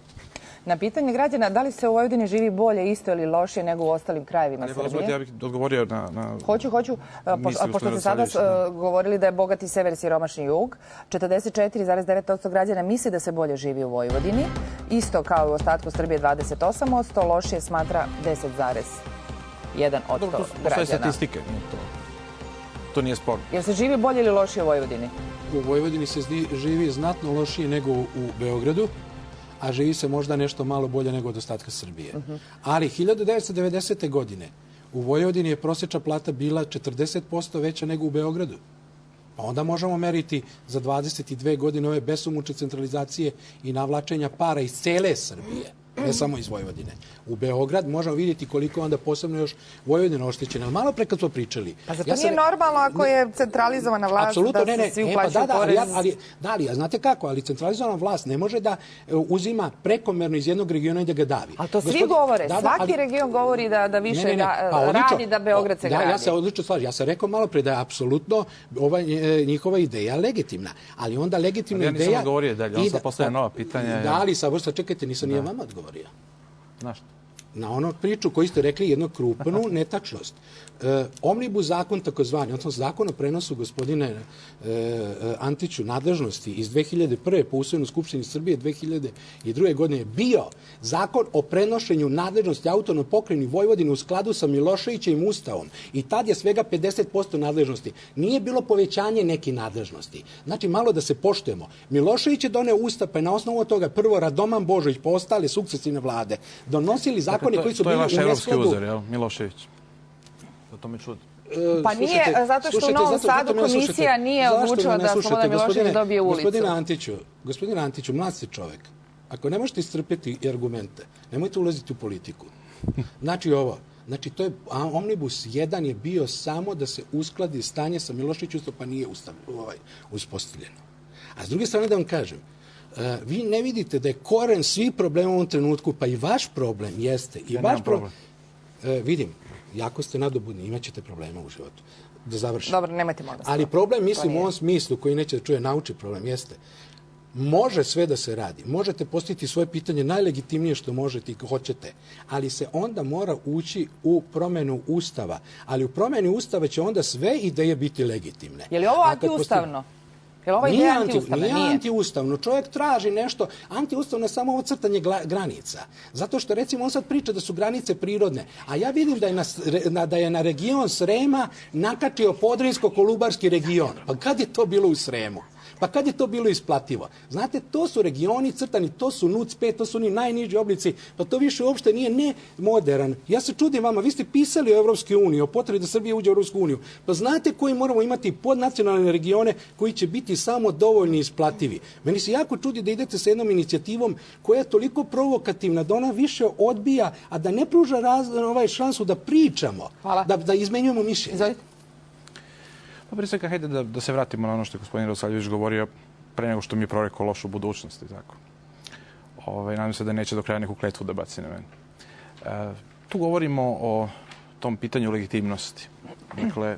Na pitanje građana, da li se u Vojvodini živi bolje, isto ili lošije nego u ostalim krajevima Srbije? Ja bih odgovorio na... Hoću. Pošto ste sada govorili da je bogati sever i siromašni jug, 44,9% građana misli da se bolje živi u Vojvodini, isto kao i u ostatku Srbije 28%, lošije smatra 10,1% građana. Postoje statistike, to nije sporno. Jel se živi bolje ili lošije u Vojvodini? U Vojvodini se živi znatno lošije nego u Beogradu, a živi se možda nešto malo bolje nego od ostatka Srbije. Ali 1990. godine u Vojvodini je prosječna plata bila 40% veća nego u Beogradu. Pa onda možemo meriti za 22 godine ove besomučne centralizacije i navlačenja para iz cele Srbije, ne samo iz Vojvodine. U Beograd možemo vidjeti koliko onda posebno još Vojvodina oštećena. Malo pre kad smo pričali... Pa zato nije normalno ako je centralizovana vlast da se svi uplaćaju porez? Ali, znate kako, ali centralizovana vlast ne može da uzima prekomerno iz jednog regiona i da ga davi. Ali to svi govore, svaki region govori da više radi da Beograd se gradi. Ja se odlično slažem. Ja sam rekao malo pre da je apsolutno njihova ideja legitimna. Ali onda legitimna ideja... Ja nisam odgovorio dalje, on sad postavlja nova pitanja. Da, ali saborstva, čekajte, nisam nije vama odgovorio. Znaš što? Na ono priču koji ste rekli jednu krupnu netačnost. Omnibus zakon takozvani, odnosno zakon o prenosu gospodine Antiću nadležnosti iz 2001. po usvojenju Skupštini Srbije 2002. godine je bio zakon o prenošenju nadležnosti autonomnoj pokrajini Vojvodine u skladu sa Miloševićevim ustavom. I tad je svega 50% nadležnosti. Nije bilo povećanje nekih nadležnosti. Znači, malo da se poštujemo. Milošević je doneo ustav, pa je na osnovu toga prvo Radoman Božović, pa ostale sukcesivne vlade donosili zakoni koji su bili u neskladu. To je vaš evropski uzor, jel, Milošević? To me čudi. Pa nije, zato što u Novom Sadu komisija nije odlučila da Slobodan Milošević dobije ulicu. Gospodine Antiću, mlad ste čovek. Ako ne možete istrpeti argumente, nemojte ulaziti u politiku. Znači ovo, to je, Omnibus 1 je bio samo da se uskladi stanje sa Miloševićem, pa nije uspostavljeno. A s druge strane da vam kažem, vi ne vidite da je koren svih problema u ovom trenutku, pa i vaš problem jeste. Ja nemam problem. Vidim, jako ste nadobudni, imat ćete problema u životu. Da završim. Dobro, nemojte moda. Ali problem, mislim, u ovom smislu, koji neće da čuje, nauči problem, jeste. Može sve da se radi. Možete postaviti svoje pitanje najlegitimnije što možete i hoćete, ali se onda mora ući u promenu Ustava. Ali u promeni Ustava će onda sve ideje biti legitimne. Je li ovo antiustavno? Nije antiustavno. Čovjek traži nešto. Antiustavno je samo ovo crtanje granica. Zato što, recimo, on sad priča da su granice prirodne. A ja vidim da je na region Srema nakačio Podrinjsko-Kolubarski region. Pa kad je to bilo u Sremu? Pa kad je to bilo isplativo? Znate, to su regioni crtani, to su NUC 5, to su oni najniži oblici, pa to više uopšte nije modern. Ja se čudim vama, vi ste pisali o Evropskoj uniji, o potrebi da Srbija uđe u Evropsku uniju. Pa znate koji moramo imati podnacionalne regione koji će biti samo dovoljni isplativi. Meni se jako čudi da idete sa jednom inicijativom koja je toliko provokativna, da ona više odbija, a da ne pruža šansu da pričamo, da izmenjujemo mišljenje. Pa prije svega, hajde da se vratimo na ono što je gospodin Radosavljević govorio. pre nego što mi je prorekao lošu budućnost i tako. Nadam se da neće do kraja neku kletvu da baci na mene. Tu govorimo o tom pitanju legitimnosti. Dakle,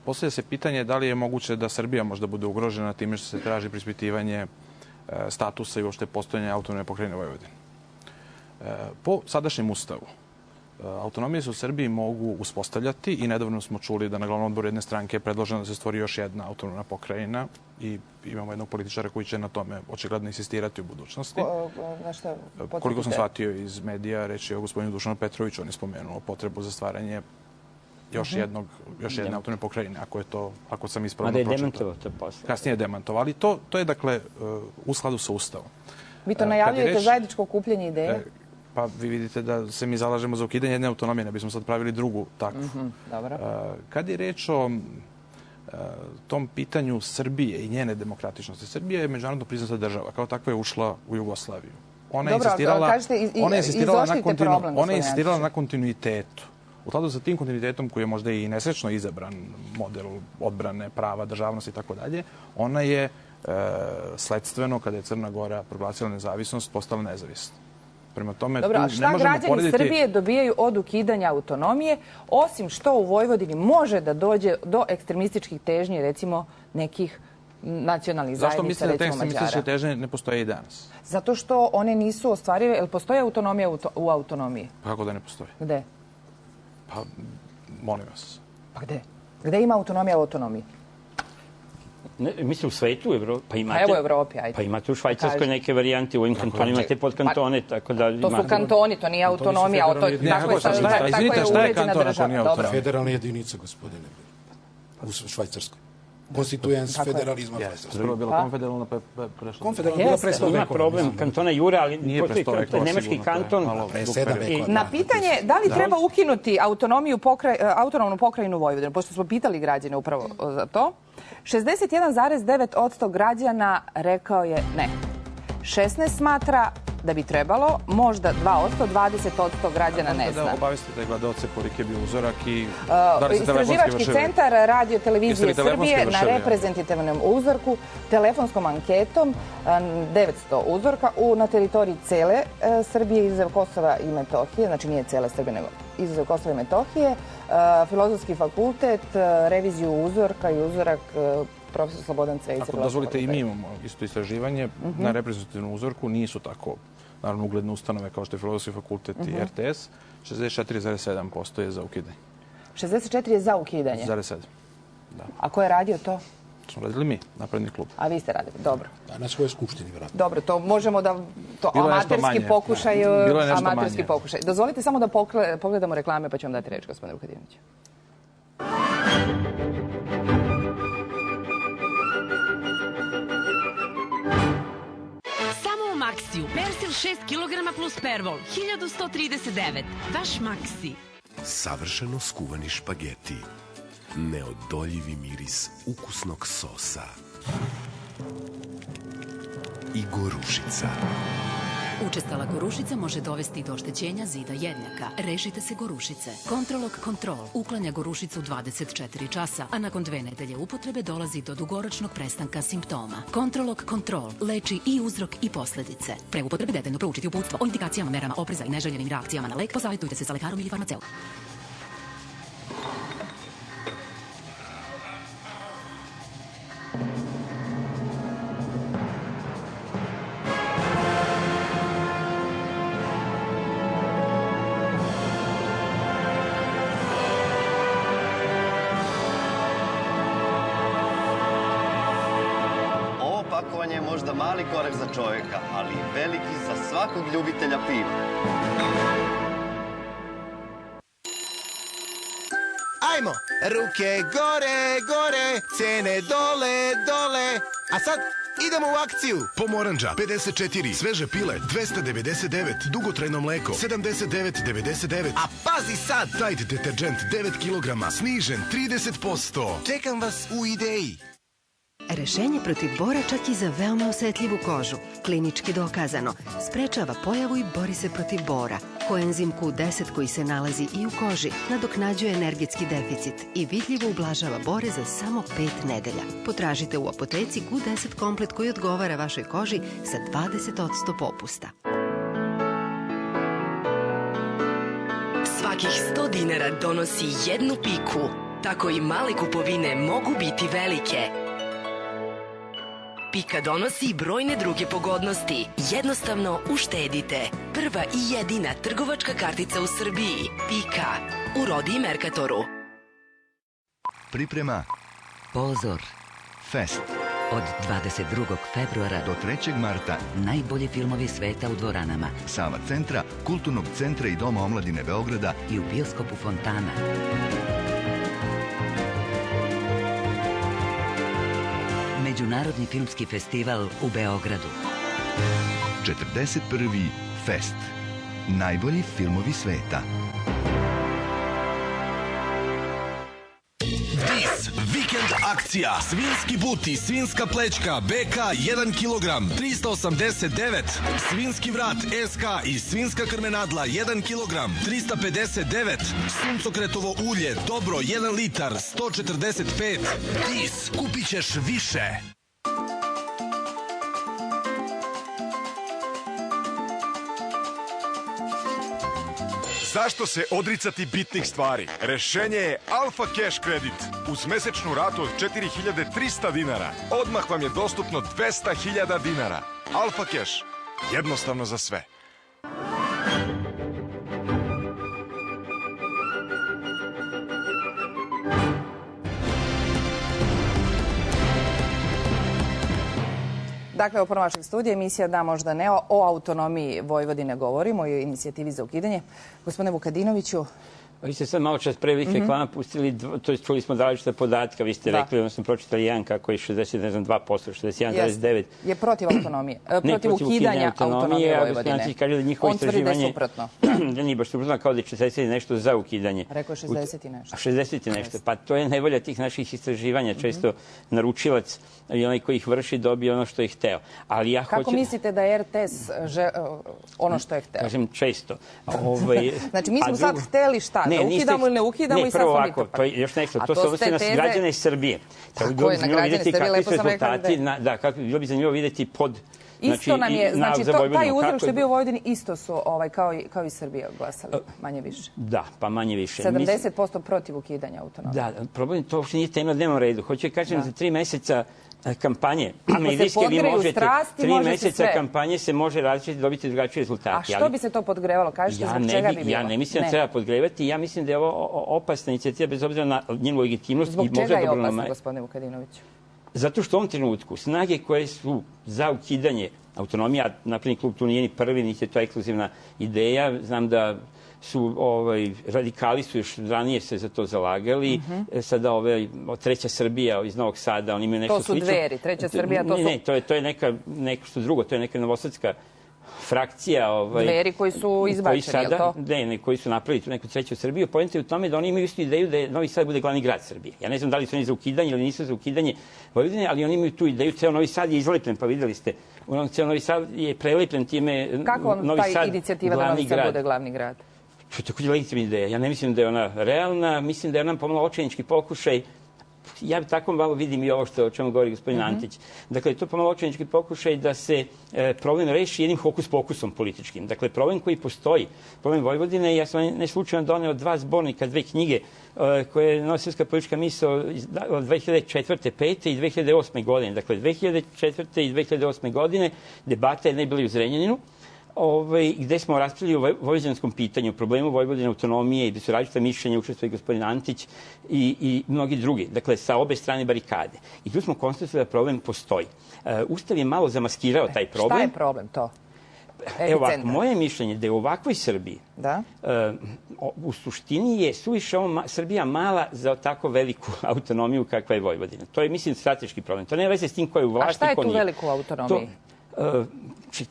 postavlja se pitanje da li je moguće da Srbija možda bude ugrožena time što se traži preispitivanje statusa i uopšte postojanja autonomne pokrajine Vojvodine. Po sadašnjem ustavu, autonomije se u Srbiji mogu uspostavljati i nedavno smo čuli da na glavnom odboru jedne stranke je predloženo da se stvori još jedna autonomna pokrajina i imamo jednog političara koji će na tome očigledno insistirati u budućnosti. Koliko sam shvatio iz medija, reći o gospodinu Dušanu Petroviću, on je spomenuo potrebu za stvaranje još jedne autonomne pokrajine, ako sam ispravno pročitao. A da je demantovao to posle. Kasnije je demantovao, ali to je dakle u skladu sa Ustavom. Vi to najavljujete zajedničko okupljanje ideje? Pa vi vidite da se mi zalažemo za ukidanje jedne autonomije, da bismo sad pravili drugu takvu. Dobro. Kad je reč o tom pitanju Srbije i njene demokratičnosti, Srbija je međunarodno priznata država, kao takva je ušla u Jugoslaviju. Ona je insistirala na kontinuitetu. U skladu sa tim kontinuitetom koji je možda i nesrećno izabran model odbrane, prava, državnosti i tako dalje, ona je sledstveno, kada je Crna Gora proglasila nezavisnost, postala nezavisna. Prema tome, dobro, a šta građani Srbije dobijaju od ukidanja autonomije, osim što u Vojvodini može da dođe do ekstremističkih težnji, recimo nekih nacionalnih zajednica, recimo Mađara? Zašto mislite da te ekstremističke težnje ne postoje i danas? Zato što one nisu ostvarive. Jel postoje autonomija u autonomiji? Kako da ne postoje? Gde? Pa, molim vas. Pa gde? Gde ima autonomija u autonomiji? Mislim, u svetu, pa imate... Pa evo u Evropi, ajde. Pa imate u Švajcarskoj neke varijante, u ovim kantonima te podkantone, tako da... To su kantoni, to nije autonomija. Izvinite, šta je kanton ako nije autonomija? Federalna jedinica, gospodine. U Švajcarskoj. Konstituens federalizma. Prvo je bila konfederalna, pa je prešla. Konfederalna je bila pre 100 vekova. Ima problem kantona Jure, ali nije pre 100 vekova. Nemački kanton... Pre 7 vekova. Na pitanje da li treba ukinuti autonomnu pokrajinu Vojvodinu, pošto smo pitali građane upravo za to, 61,9% građana rekao je ne. 16 smatra da bi trebalo, možda 2%, 20% građana ne zna. Da obavestite gledalce koliki je bio uzorak i Istraživački centar Radio Televizije Srbije na reprezentativnom uzorku, telefonskom anketom, 900 uzorka na teritoriji cele Srbije, izuzev Kosova i Metohije, znači nije cele Srbije, nego izuzev Kosova i Metohije, Filozofski fakultet, reviziju uzorka i uzorak profesor Slobodan Cvejić. Ako dozvolite, i mi imamo isto istraživanje na reprezentativnom uzorku, nisu tako naravno ugledne ustanove kao što je Filozofski fakultet i RTS, 64,7% je za ukidanje. 64 je za ukidanje? 0,7, da. A ko je radio to? Smo radili mi, Napredni klub. A vi ste radili, dobro. Na svojoj skupštini, vratno. Dobro, to možemo da... To amaterski pokušaj. Bilo je nešto manje. Dozvolite samo da pogledamo reklame, pa ću vam dati reč, gospodine Vukadinović. Maxiju. Persil 6 kg plus Pervol. 1139. Vaš Maxi. Savršeno skuvani špageti. Neodoljivi miris ukusnog sosa. I gorušica. Učestala gorušica može dovesti do oštećenja zida jednjaka. Rešite se gorušice. Kontrolog Kontrol uklanja gorušicu 24 časa, a nakon 2 nedelje upotrebe dolazi do dugoročnog prestanka simptoma. Kontrolog Kontrol leči i uzrok i posledice. Pre upotrebe detaljno proučiti uputstvo o indikacijama, merama opreza i neželjenim reakcijama na lek. Posavetujte se sa lekarom ili farmaceutom. je možda mali korak za čovjeka, ali veliki za svakog ljubitelja piva. Ajmo! Ruke gore, gore, cene dole, dole. A sad idemo u akciju. Pomoranđa 54, sveže pile 299, dugotrajno mleko 79,99. A pazi sad! Tide deterđent 9 kg, snižen 30%. Čekam vas u Ideji. Rešenje protiv bora čak i za veoma osetljivu kožu. Klinički dokazano. Sprečava pojavu i bori se protiv bora. Koenzim Q10 koji se nalazi i u koži nadoknađuje energetski deficit i vidljivo ublažava bore za samo 5 nedelja. Potražite u apoteci Q10 komplet koji odgovara vašoj koži sa 20% popusta. Svakih 100 dinara donosi jednu piku. Tako i male kupovine mogu biti velike. Pika donosi i brojne druge pogodnosti. Jednostavno uštedite. Prva i jedina trgovačka kartica u Srbiji. Pika. U Rodi i Merkatoru. Priprema Pozor. Fest. Od 22. februara do 3. marta najbolji filmovi sveta u dvoranama Sava centra, Kulturnog centra i Doma omladine Beograda i u bioskopu Fontana. Međunarodni filmski festival u Beogradu. 41. Fest. Najbolji filmovi sveta. Dis, vikend akcija. Svinski buti, svinska plećka, BK 1 kg, 389. Svinski vrat SK i svinska krmenadla 1 kg, 359. Suncokretovo ulje, dobro 1 litar, 145. Dis, kupit ćeš više. Zašto se odricati bitnih stvari? Rešenje je Alfa Cash kredit. Uz mesečnu ratu od 4300 dinara. Odmah vam je dostupno 200.000 dinara. Alfa Cash. Jednostavno za sve. Dakle, u prvom vašeg studija emisija Da, možda ne, o autonomiji Vojvodine govorimo, o inicijativi za ukidanje. Gospodine Vukadinoviću... Vi ste sad malo čas pre ovih reklama pustili, to je čuli smo različite podatka, vi ste rekli, odnosno pročitali jedan kako je 62%, 61,9%. Je protiv autonomije, protiv ukidanja autonomije Vojvodine. Kaže da njihovo istraživanje... On tvrdi da je suprotno. Da nije baš suprotno, kao da je 40 i nešto za ukidanje. Rekao je 60 i nešto. 60 i nešto. Pa to je najbolja tih naših istraživanja. Često naručilac i onaj koji ih vrši dobije ono što je hteo. Ali ja kako mislite da je RTS ono što je hteo? Kažem često. Znači mi smo sad hteli šta? Da ukidamo ili ne ukidamo i sad smo mi to. To je još nešto. To se odnosi na građane Srbije. Tako je, na građane Srbije, lepo sam rekla da je. Da, bilo bi zanimljivo vidjeti pod... Isto nam je, znači taj uzor što je bio u Vojvodini isto su kao i Srbija glasali, manje više. Da, pa manje više. 70% protiv ukidanja autonomije. Da, problem to uopšte nije tema na dnevnom redu. Hoću da kažem za 3 meseca kampanje medijske vi možete, 3 meseca kampanje se može različiti dobiti drugačiji rezultati. A što bi se to podgrevalo? Kažete zbog čega bi bilo? Ja ne mislim da treba podgrevati. Ja mislim da je ovo opasna inicijativa bez obzira na njenu legitimnost. Zbog čega je opasna, gospodine Vukadinoviću? Zato što u ovom trenutku snage koje su za ukidanje autonomije, a Napredni klub tu nije ni prvi, niti je to ekskluzivna ideja, znam da su radikali su još ranije se za to zalagali. Sada Treća Srbija iz Novog Sada, oni imaju nešto slično. To su Dveri, Treća Srbija, to su... Ne, to je neko što drugo, to je neka novosadska frakcija... Dveri koji su izbačeni, je li to? Ne, koji su napravili tu neku Treću Srbiju. Poenta je u tome da oni imaju istu ideju da Novi Sad bude glavni grad Srbije. Ja ne znam da li su oni za ukidanje ili nisu za ukidanje Vojvodine, ali oni imaju tu ideju. Ceo Novi Sad je izlepljen, pa videli ste. Ceo Novi Sad je prelepljen time kako Novi Sad ta inicijativa da Novi Sad bude glavni grad? To je također legitimna ideja. Ja ne mislim da je ona realna, mislim da je ona pomalo očajnički pokušaj. Ja tako malo vidim i ovo o čemu govori gospodin Antić. Dakle, to je pomalo očajnički pokušaj da se problem reši jednim hokus pokusom političkim. Dakle, problem koji postoji, problem Vojvodine, ja sam ne slučajno doneo 2 zbornika, 2 knjige koje je Novosadska politička misao od 2004. 5. i 2008. godine. Dakle, 2004. i 2008. godine debata je najbolja u Zrenjaninu, gde smo raspravili o vojvođanskom pitanju, problemu Vojvodine, autonomije i gde su različite mišljenja, učestvuje gospodin Antić i mnogi drugi. Dakle, sa obe strane barikade. I tu smo konstatovali da problem postoji. Ustav je malo zamaskirao taj problem. Šta je problem to? Evo ovako, moje mišljenje da je u ovakvoj Srbiji u suštini je suviše Srbija mala za tako veliku autonomiju kakva je Vojvodina. To je, mislim, strateški problem. To nema veze s tim ko je u vlasti. A šta je tu veliku autonomiji?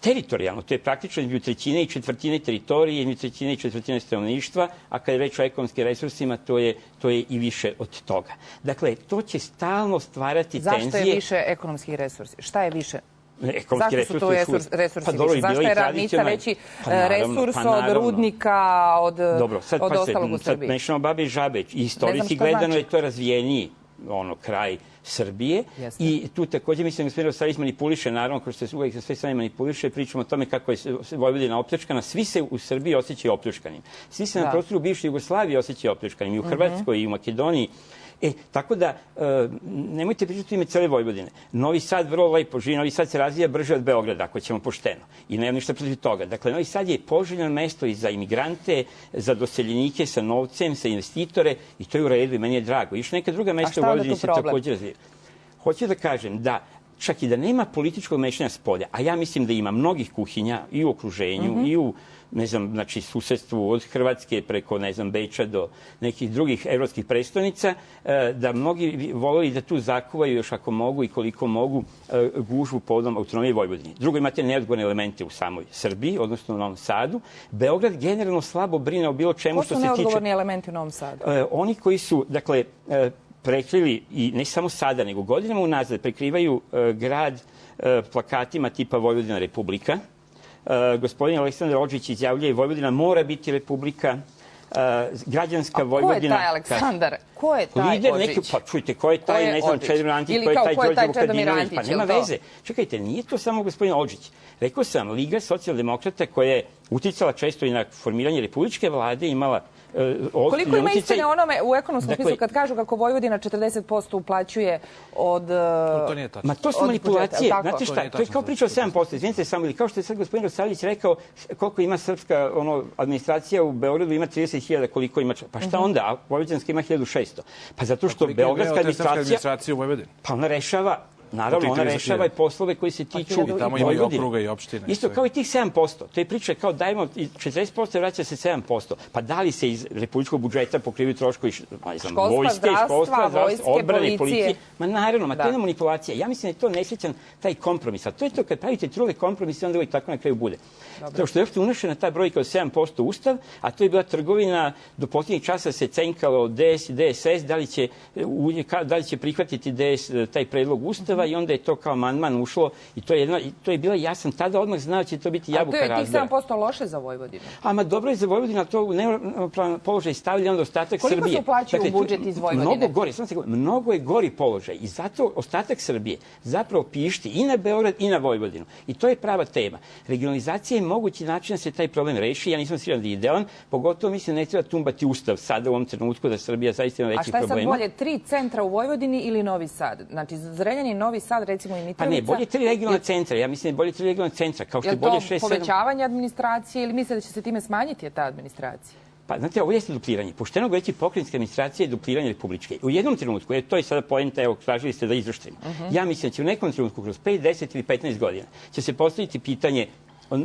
Teritorijalno, to je praktično između 1/3 i 1/4 teritorije, između 1/3 i 1/4 stanovništva, a kada je reč o ekonomskim resursima, to je i više od toga. Dakle, to će stalno stvarati tenzije. Zašto je više ekonomskih resursi? Šta je više? Zašto su to resursi više? Zašto je ravnica veći resurs od rudnika, od ostalog u Srbiji? Sad mešamo babe i žabe. Istorijski gledano je to razvijeniji kraj Srbije i tu takođe mislim da gospodin Rosavljević manipuliše, naravno, kao što se uvijek sa sve strane manipuliše, pričamo o tome kako je Vojvodina opljačkana, svi se u Srbiji osjećaju opljačkanim. Svi se na prostoru bivše Jugoslavije osjećaju opljačkanim, i u Hrvatskoj, i u Makedoniji. Tako da, nemojte pričati ime cele Vojvodine. Novi Sad vrlo lepo živi, Novi Sad se razvija brže od Beograda, ako ćemo pošteno. I nema ništa protiv toga. Dakle, Novi Sad je poželjno mesto i za imigrante, za doseljenike sa novcem, sa investitore, i to je u redu i meni je drago. Još neka druga mesta u Vojvodini se također razvija. Hoću da kažem da čak i da nema političkog mešanja s polja, a ja mislim da ima mnogih kuhinja i u okruženju, i u susedstvu od Hrvatske preko, Beča do nekih drugih evropskih prestonica, da mnogi voleli da tu zakuvaju još ako mogu i koliko mogu gužvu povodom autonomije Vojvodine. Drugo, imate neodgovorne elemente u samoj Srbiji, odnosno u Novom Sadu. Beograd generalno slabo brine o bilo čemu što se tiče... Ko su neodgovorni elementi u Novom Sadu? Oni koji su, dakle, prekrili, i ne samo sada, nego godinama unazad, prekrivaju grad plakatima tipa Vojvodina Republika. Gospodin Aleksandar Odžić izjavljuje Vojvodina mora biti republika, građanska Vojvodina... A ko je taj Aleksandar? Ko je taj Odžić? Pa čujte, ko je taj, ne znam, Čedomir Antić, ko je taj Đorđe Vukadinović, pa nema veze. Čekajte, nije to samo gospodin Odžić. Rekao sam, Liga socijaldemokrata koja je uticala često i na formiranje republičke vlade, imala... Koliko ima istine onome u ekonomskom smislu kad kažu kako Vojvodina 40% uplaćuje od... To nije tačno. Ma to su manipulacije. Znate šta, to je kao priča o 7%. Izvinite samo, ili kao što je sad gospodin Rosavljević rekao koliko ima srpska administracija u Beogradu, ima 30.000, koliko ima... Pa šta onda? A Vojvođanska ima 1.600. Pa zato što beogradska administracija... u Vojvodini? Pa ona rešava... Naravno, ona rešava i poslove koji se tiču Vojvodine. Tamo ima i okruga i opštine. Isto kao i tih 7%. To je priča kao dajemo 40%, vraća se 7%. Pa da li se iz republičkog budžeta pokrivaju troškovi vojske, školstva, odbrane, policije? Ma naravno, to je manipulacija. Ja mislim da je to nesrećan taj kompromis. A to je to kad pravite trule kompromise, onda uvijek tako na kraju bude. To što je uopšte unešena ta brojka od 7% ustav, a to je bila trgovina, do posljednjih časa se cenkalo DS i DSS, da li će prihvatiti DS taj predlog ustava, i onda je to kao amandman ušlo i to je bilo, ja sam tada odmah znao da će to biti jabuka razvoja. A to je tih 7% loše za Vojvodinu? Ma dobro je za Vojvodinu, ali to u neravnopravan položaj stavlja onda ostatak Srbije. Koliko se uplaćuje u budžet iz Vojvodine? Mnogo je gori položaj i zato ostatak Srbije zapravo pišti i na Beograd i na Vojvodinu. I to je prava tema. Regionalizacija je mogući način da se taj problem reši. Ja nisam siguran da je idealan, pogotovo mislim da ne treba tumbati ustav sada u ovom trenutku da Srbija zaista ima većih problema. A šta je sad bolje, 3 centra u Vojvodini ili Novi Sad? Znači, Zrenjanin, Novi Sad, recimo i Mitrovica. Pa ne, bolje 3 regionalne centra. Ja mislim da je bolje 3 regionalne centra. Kao što je bolje 6-7... Je to povećavanje administracije ili mislite da će se time smanjiti ta administracija? Pa, znate, ovo jeste dupliranje. Pošteno govoreći, pokrajinska administracija je dupliranje republičke. U jednom trenutku, to je sada poenta, evo, tražili ste da izvrštimo. Ja mislim da će u nekom trenutku, kroz 5, 10 ili 15 godina, će se postaviti pitanje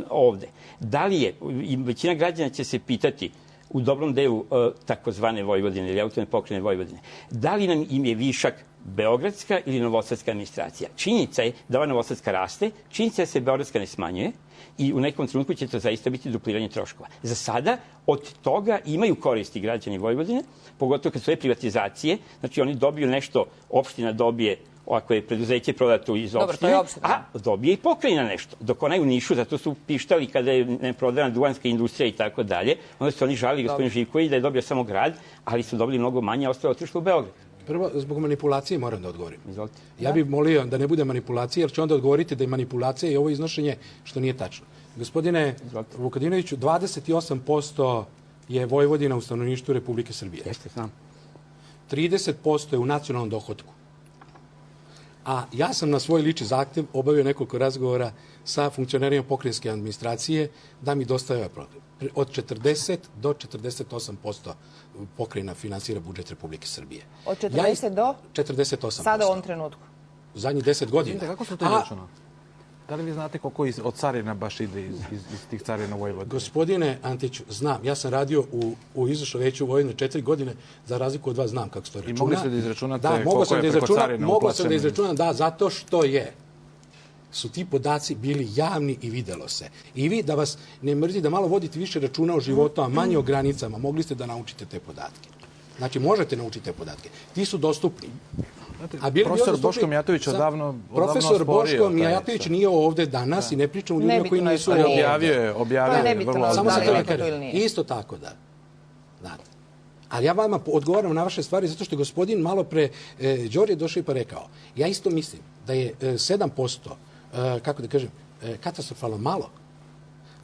ovde. Da li je, i većina građana će se pitati, u dobrom delu takozvane Vojvodine ili autonomne pokrajine Vojvodine, da li nam im je višak beogradska ili novosadska administracija? Činjenica je da ova novosadska raste, činjenica je da se beogradska ne smanjuje i u nekom trenutku će to zaista biti dupliranje troškova. Za sada od toga imaju koristi građani Vojvodine, pogotovo kad su ove privatizacije, znači oni dobiju nešto, opština dobije, ako je preduzeće prodato iz opštine, a dobije i pokrajina nešto. Dok onaj u Nišu, zato su pištali kada je prodana duvanska industrija i tako dalje, onda su oni žalili gospodin Živković da je dobio samo grad, ali su dobili mnogo manje, a ostalo otišlo u Beograd. Prvo, zbog manipulacije moram da odgovorim. Ja bih molio da ne bude manipulacije, jer će onda odgovoriti da je manipulacija i ovo iznošenje što nije tačno. Gospodine Vukadinoviću, 28% je Vojvodina u stanovništvu Republike Srbije. Jeste, znam. 30% je u nacionalnom dohotku. A ja sam na svoj lični zahtev obavio nekoliko razgovora sa funkcionerima pokrajinske administracije da mi dostave ovaj problem. Od 40 do 48% pokrajina finansira budžet Republike Srbije. Od 40 do? 48%. Sada u ovom trenutku? U zadnjih 10 godina. Kako su to izračunali? Da li vi znate koliko od carina baš ide iz tih carina u Vojvodini? Gospodine Antiću, znam. Ja sam radio u izvršnom veću Vojvodine 4 godine, za razliku od vas znam kako se to računa. I mogli ste da izračunate koliko je preko carina uplaćeno? Mogao sam da izračunam, da, zato što su ti podaci bili javni i videlo se. I vi, da vas ne mrzi, da malo vodite više računa o životu, a manje o granicama, mogli ste da naučite te podatke. Znači, možete naučiti te podatke. Ti su dostupni. Profesor Boško Mijatović odavno Profesor Boško Mijatović nije ovde danas i ne pričam o ljudima koji nisu ovde. Objavio je vrlo... Samo se to ne kaže. Isto tako, da. Ali ja vama odgovaram na vaše stvari zato što je gospodin malo pre, Đorđe došao i pa rekao, ja isto mislim da je 7%, kako da kažem, katastrofalno malo.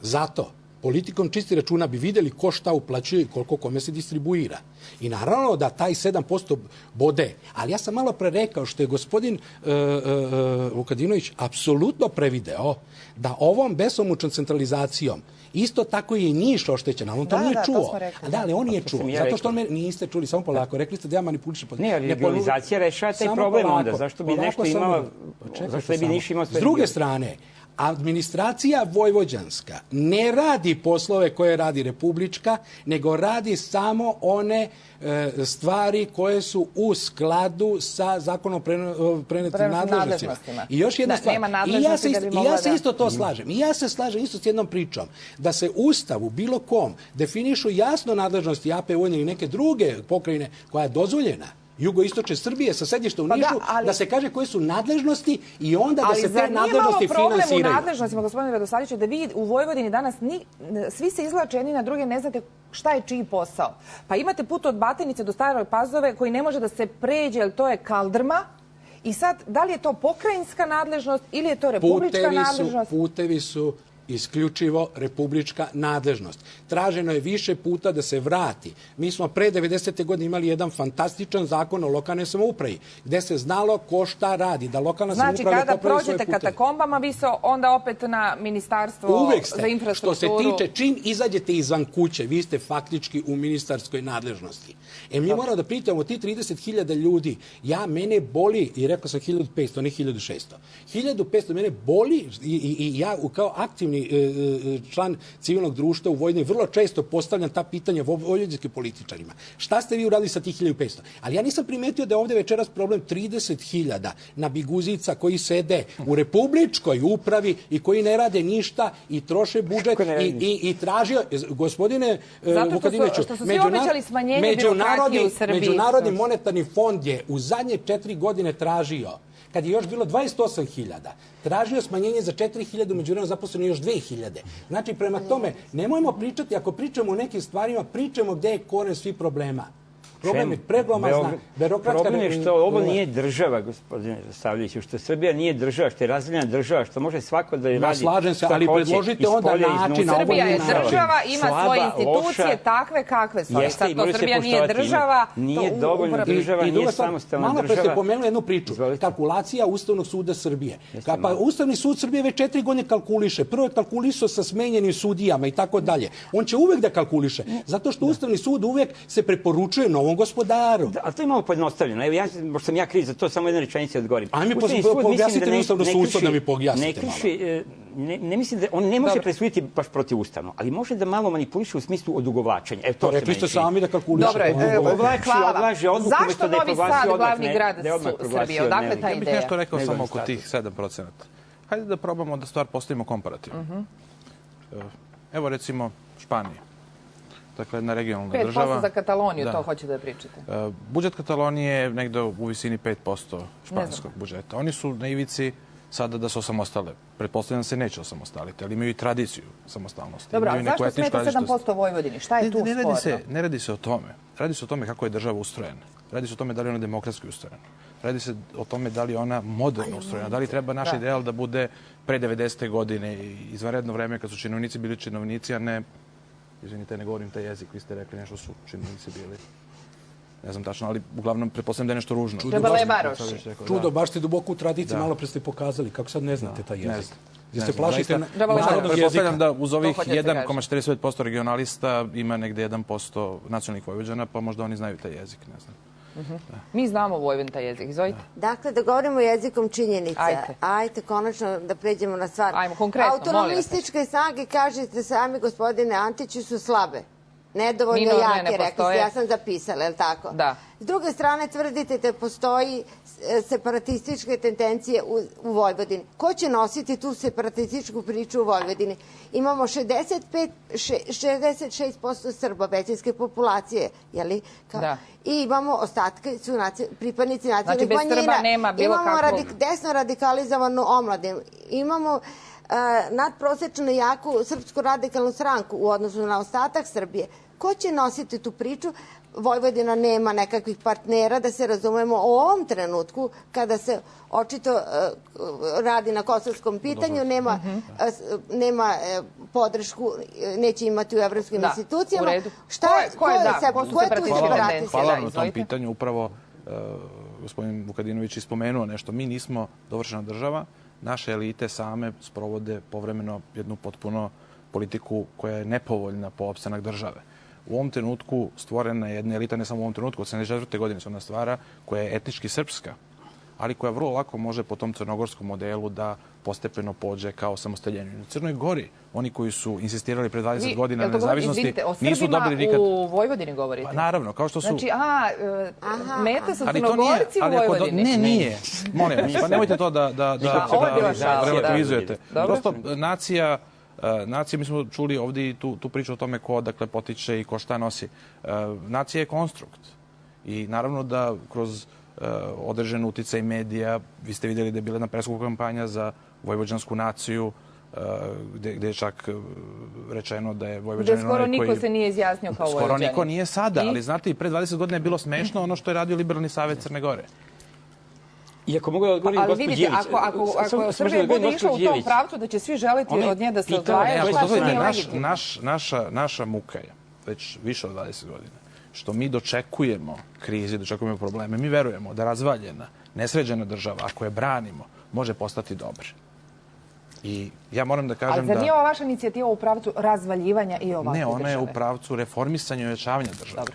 Zato politikom čisti računa bi videli ko šta uplaćuje i koliko kome se distribuira. I naravno da taj 7% bode. Ali ja sam malo pre rekao što je gospodin Vukadinović apsolutno prevideo da ovom besomučnom centralizacijom isto tako je i Niš oštećen, ali on to nije čuo. Da, ali on nije čuo. Zato što niste čuli, samo polako. Rekli ste da ja manipulišem. Ne, ali regionalizacija rešava taj problem onda. Zašto bi nešto imala... Zašto bi Niš imao... S druge strane, administracija vojvođanska ne radi poslove koje radi republička, nego radi samo one stvari koje su u skladu sa zakonom o prenetim nadležnostima. I još jedna stvar, i ja se isto to slažem. I ja se slažem isto s jednom pričom, da se Ustavu bilo kom definišu jasno nadležnosti AP Vojvodine i neke druge pokrajine koja je dozvoljena jugoistočne Srbije sa sedišta u Nišu, da se kaže koje su nadležnosti i onda da se te nadležnosti finansiraju. Ali zar nije malo problem u nadležnostima, gospodine Radosavljeviću, da vi u Vojvodini danas svi se izvlače jedni na druge, ne znate šta je čiji posao. Pa imate put od Batinice do Stare Pazove koji ne može da se pređe, jer to je kaldrma. I sad, da li je to pokrajinska nadležnost ili je to republička nadležnost? Putevi su isključivo republička nadležnost. Traženo je više puta da se vrati. Mi smo pre 90. godine imali jedan fantastičan zakon o lokalnoj samoupravi, gde se znalo ko šta radi, da lokalna samouprava znači, kada prođete katakombama, vi se onda opet na Ministarstvo za infrastrukturu... Što se tiče, čim izađete izvan kuće, vi ste faktički u ministarskoj nadležnosti. Mi moramo da pitamo ti 30.000 ljudi. Mene boli, i rekao sam 1500, ne 1600. 1500 mene boli i ja kao aktivni član civilnog društva u Vojvodini vrlo često postavljam ta pitanja vojvođanskim političarima. Šta ste vi uradili sa tih 1500? Ali ja nisam primetio da je ovde večeras problem 30.000 nabiguzica koji sede u republičkoj upravi i koji ne rade ništa i troše budžet i tražio, gospodine Vukadinoviću, Međunarodni monetarni fond je u zadnje 4 godine tražio, kad je još bilo 28.000, tražio smanjenje za 4.000, međuvremenu zaposleno još 2.000. Znači, prema tome, nemojmo pričati, ako pričamo o nekim stvarima, pričamo gde je koren svih problema. Problem je preglomazna birokratska... Problem je što ovo nije država, gospodine Radosavljeviću, što Srbija nije država, što je razdeljena država, što može svako da radi šta hoće. Slažem se, ali predložite onda način... Srbija je država, ima svoje institucije takve kakve su. Sad to Srbija nije država... Nije dovoljno država, nije samostalna država. Malo pre ste pomenuli jednu priču. Kalkulacija Ustavnog suda Srbije. Pa Ustavni sud Srbije već 4 godine kalkuliše. Prvo je kalkulisao sa smenjenim sudijama i tako dalje. On će uvek da kalkuliše. Zato što Ustavni sud uvek se preporučuje novom gospodaru. A to je malo pojednostavljeno. Evo, možda sam ja kriv za to, samo jedna rečenica odgovorim. Ajme, pojasnite mi Ustavno sudstvo da mi pojasnite malo. Ne mislim da on ne može presuditi baš protivustavno, ali može da malo manipuliše u smislu odugovlačenja. To rekli ste sami da kalkuliše. Dobro, hvala. Zašto Novi Sad glavni grad Srbije? Odakle ta ideja? Ja bih nešto rekao samo oko tih 7%. Hajde da probamo da stvar postavimo komparativno. Evo recimo Španija. Dakle, jedna regionalna država. 5% za Kataloniju, to hoćete da pričate. Budžet Katalonije je negde u visini 5% španskog budžeta. Oni su na ivici sada da se osamostale. Pretpostavljam se neće osamostaliti, ali imaju i tradiciju samostalnosti. Dobro, a zašto smeta 7% Vojvodini? Šta je tu sporno? Ne radi se o tome. Radi se o tome kako je država ustrojena. Radi se o tome da li je ona demokratski ustrojena. Radi se o tome da li je ona moderno ustrojena. Da li treba naš ideal da bude pre 90. godine i izvanredno vreme kad su činovnici bili činovnici, a ne... Izvinite, ne govorim taj jezik, vi ste rekli nešto su činovnici bili. Ne znam tačno, ali uglavnom pretpostavljam da je nešto ružno. Čudo, baš ste duboko u tradiciji, malo pre ste pokazali, kako sad ne znate taj jezik. Gdje se plašite narodnog jezika. Pretpostavljam da uz ovih 1,45% regionalista ima negde 1% nacionalnih Vojvođana, pa možda oni znaju taj jezik, ne znam. Mi znamo Vojvodin taj jezik, izvolite. Dakle, da govorimo jezikom činjenica. Ajde, konačno da pređemo na stvar. Ajmo, konkretno, autonomističke snage, kažete sami, gospodine Antiću, su slabe. Nedovoljno jake, rekli ste, ja sam zapisala, je li tako? Da. S druge strane, tvrdite da postoji separatističke tendencije u Vojvodini. Ko će nositi tu separatističku priču u Vojvodini? Imamo 66% Srba, većinske populacije, jeli? I imamo ostatke, su pripadnici nacionalnih manjina. Znači, bez Srba nema bilo kakvog... Imamo desno radikalizovanu omladinu. Imamo nadprosečno jaku Srpsku radikalnu stranku u odnosu na ostatak Srbije. Ko će nositi tu priču? Vojvodina nema nekakvih partnera, da se razumemo u ovom trenutku, kada se očito radi na kosovskom pitanju, nema podršku, neće imati u evropskim institucijama. Hvala vam na tom pitanju. Upravo gospodin Vukadinović je spomenuo nešto. Mi nismo dovršena država. Naše elite same sprovode povremeno jednu potpuno politiku koja je nepovoljna po opstanak države. U ovom trenutku stvorena je jedna elita, ne samo u ovom trenutku, od 74. godine se ona stvara, koja je etnički srpska, ali koja vrlo lako može po tom crnogorskom modelu da postepeno pođe kao samostaljenje. U Crnoj Gori, oni koji su insistirali pre 20 godina na nezavisnosti, nisu dobili nikad... U Vojvodini govorite? Pa, naravno, kao što su... Znači, mete su Crnogorci u Vojvodini? Ne, nije. Molim vas, pa nemojte to da relativizujete. Prosto, nacija, mi smo čuli ovdje tu priču o tome ko odakle potiče i ko šta nosi. Nacija je konstrukt. I naravno da kroz određen uticaj medija, vi ste vidjeli da je bila jedna preskupa kampanja za vojvođansku naciju, gdje je čak rečeno da je Vojvođanin... Skoro niko se nije izjasnio kao Vojvođanin. Skoro niko nije sada, ali znate, i pre 20 godina je bilo smešno ono što je radio Liberalni savjet Crne Gore. I ako mogu da odgovorim gospođu Đilić... Ali vidite, ako Srbija bude išla u tom pravcu da će svi želiti od nje da se odvajaju, naša muka je već više od 20 godina što mi dočekujemo krizi, dočekujemo probleme. Mi verujemo da razvaljena, nesređena država, ako je branimo, može postati dobra. I ja moram da kažem da... Ali zar nije ova vaša inicijativa u pravcu razvaljivanja i ovakve države? Ne, ona je u pravcu reformisanja i ojačavanja države.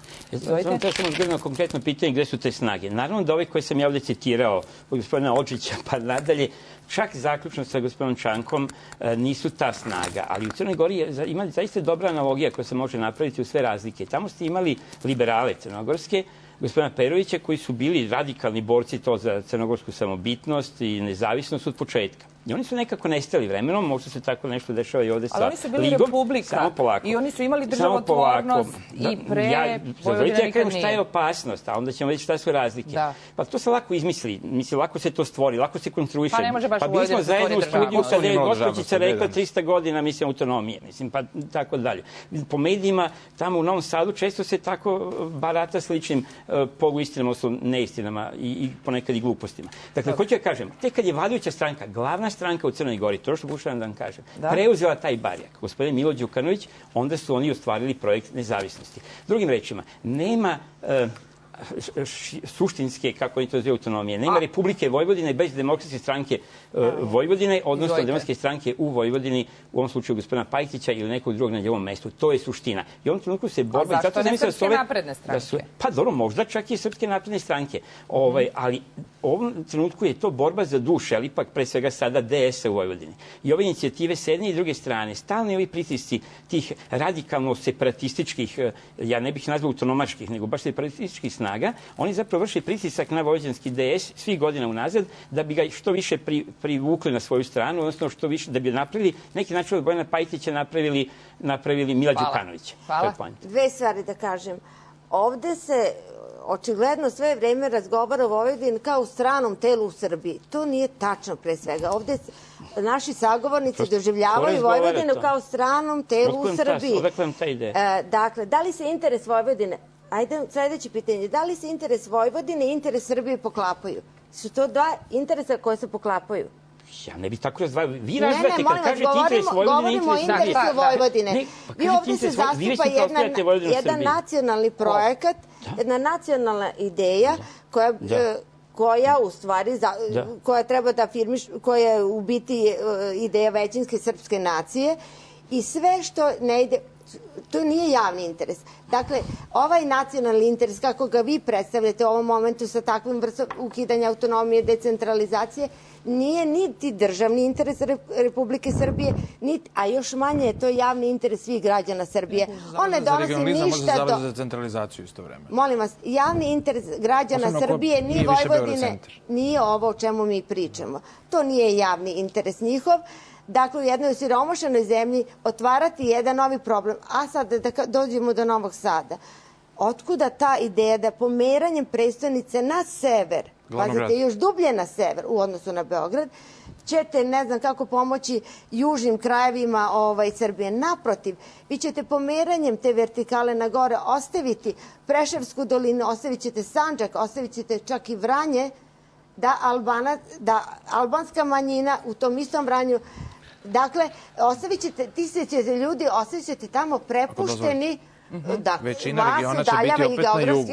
Samo to sam odgovorio na konkretno pitanje gde su te snage. Naravno da ove koje sam ja ovdje citirao, od gospodina Odžića pa nadalje, čak zaključno sa gospodinom Čankom, nisu ta snaga. Ali u Crnoj Gori ima zaista dobra analogija koja se može napraviti u sve razlike. Tamo ste imali liberale crnogorske, gospodina Perovića, koji su bili radikalni borci to za crnogorsku samobitnost i nezavisnost od početka. I oni su nekako nestali vremenom, možda se tako nešto dešava i ovdje sa Ligom. Ali oni su bili republika i oni su imali državotvornost i pre Vojvodina nikad nije. Šta je opasnost, a onda ćemo vidjeti šta su razlike. Pa to se lako izmisli, lako se to stvori, lako se konstruiše. Pa ne može baš u Vojvodini da se stvori država. Pa bili smo zajedno u studiju kada je gospođica rekla 300 godina, mislim, autonomije, mislim, pa tako dalje. Po medijima, tamo u Novom Sadu, često se tako barata sličnim poluistinama, odnosno neistinama i ponekad i glupostima. Dakle, hoću da kažem, tek kad je vladajuća stranka, glavna stranka u Crnoj Gori, to što pokušavam da vam kažem, preuzela taj barjak, gospodin Milo Đukanović, onda su oni ostvarili projekt nezavisnosti. Drugim rečima, nema suštinske, kako oni to zove, autonomije. Nema Republike Vojvodine bez Demokratske stranke Vojvodine, odnosno Demokratske stranke u Vojvodini, u ovom slučaju gospodina Pajkića ili nekog drugog na njegovom mestu. To je suština. I u ovom trenutku se borba... A zašto ne Srpske napredne stranke? Pa dobro, možda čak i Srpske napredne stranke. Ali u ovom trenutku je to borba za duše, ali ipak pre svega sada DS-a u Vojvodini. I ove inicijative s jedne i druge strane, stalni ovi pritisci tih radikalno separatističkih, ja ne bih nazvao autonomaških, nego baš separatističkih snaga, oni zapravo vrše pritisak na vojvođanski DS svih godina unazad da bi ga što više privukli na svoju stranu, odnosno što više da bi napravili neki način od Bojana Pajtića napravili Mila Đukanovića. Hvala. Dve stvari da kažem. Ovde se očigledno sve vreme razgovara o Vojvodini kao u stranom telu u Srbiji. To nije tačno pre svega. Ovde naši sagovornici doživljavaju Vojvodinu kao stranom telu u Srbiji. Odakle vam ta ideja? Dakle, da li se interes Vojvodine... Ajde, sljedeće pitanje. Da li se interes Vojvodine i interes Srbije poklapaju? Su to dva interesa koje se poklapaju? Ja ne bih tako razdvajao. Vi razdvajate kad kažete interes Vojvodine i interes Srbije. Govorimo o interesu Vojvodine. Vi ovdje se zastupa jedan nacionalni projekat, jedna nacionalna ideja koja u stvari, koja treba da afirmiš, koja je u biti ideja većinske srpske nacije i sve što ne ide... To nije javni interes. Dakle, ovaj nacionalni interes, kako ga vi predstavljate u ovom momentu sa takvim vrstom ukidanja autonomije, decentralizacije, nije niti državni interes Republike Srbije, a još manje je to javni interes svih građana Srbije. On ne donosi ništa Zavod za centralizaciju isto vreme. Molim vas, javni interes građana Srbije ni Vojvodine nije ovo o čemu mi pričamo. To nije javni interes njihov. Dakle, u jednoj siromašnoj zemlji otvarati jedan novi problem. A sad da dođemo do Novog Sada. Otkuda ta ideja da pomeranjem prestonice na sever, pazite, još dublje na sever u odnosu na Beograd, ćete, ne znam kako, pomoći južnim krajevima Srbije. Naprotiv, vi ćete pomeranjem te vertikale na gore ostaviti Preševsku dolinu, ostavit ćete Sandžak, ostavit ćete čak i Vranje, da albanska manjina u tom istom Vranju, dakle, ostavit ćete, tisuće ljudi ostavit ćete tamo prepušteni. Većina regiona će biti opet na jugu.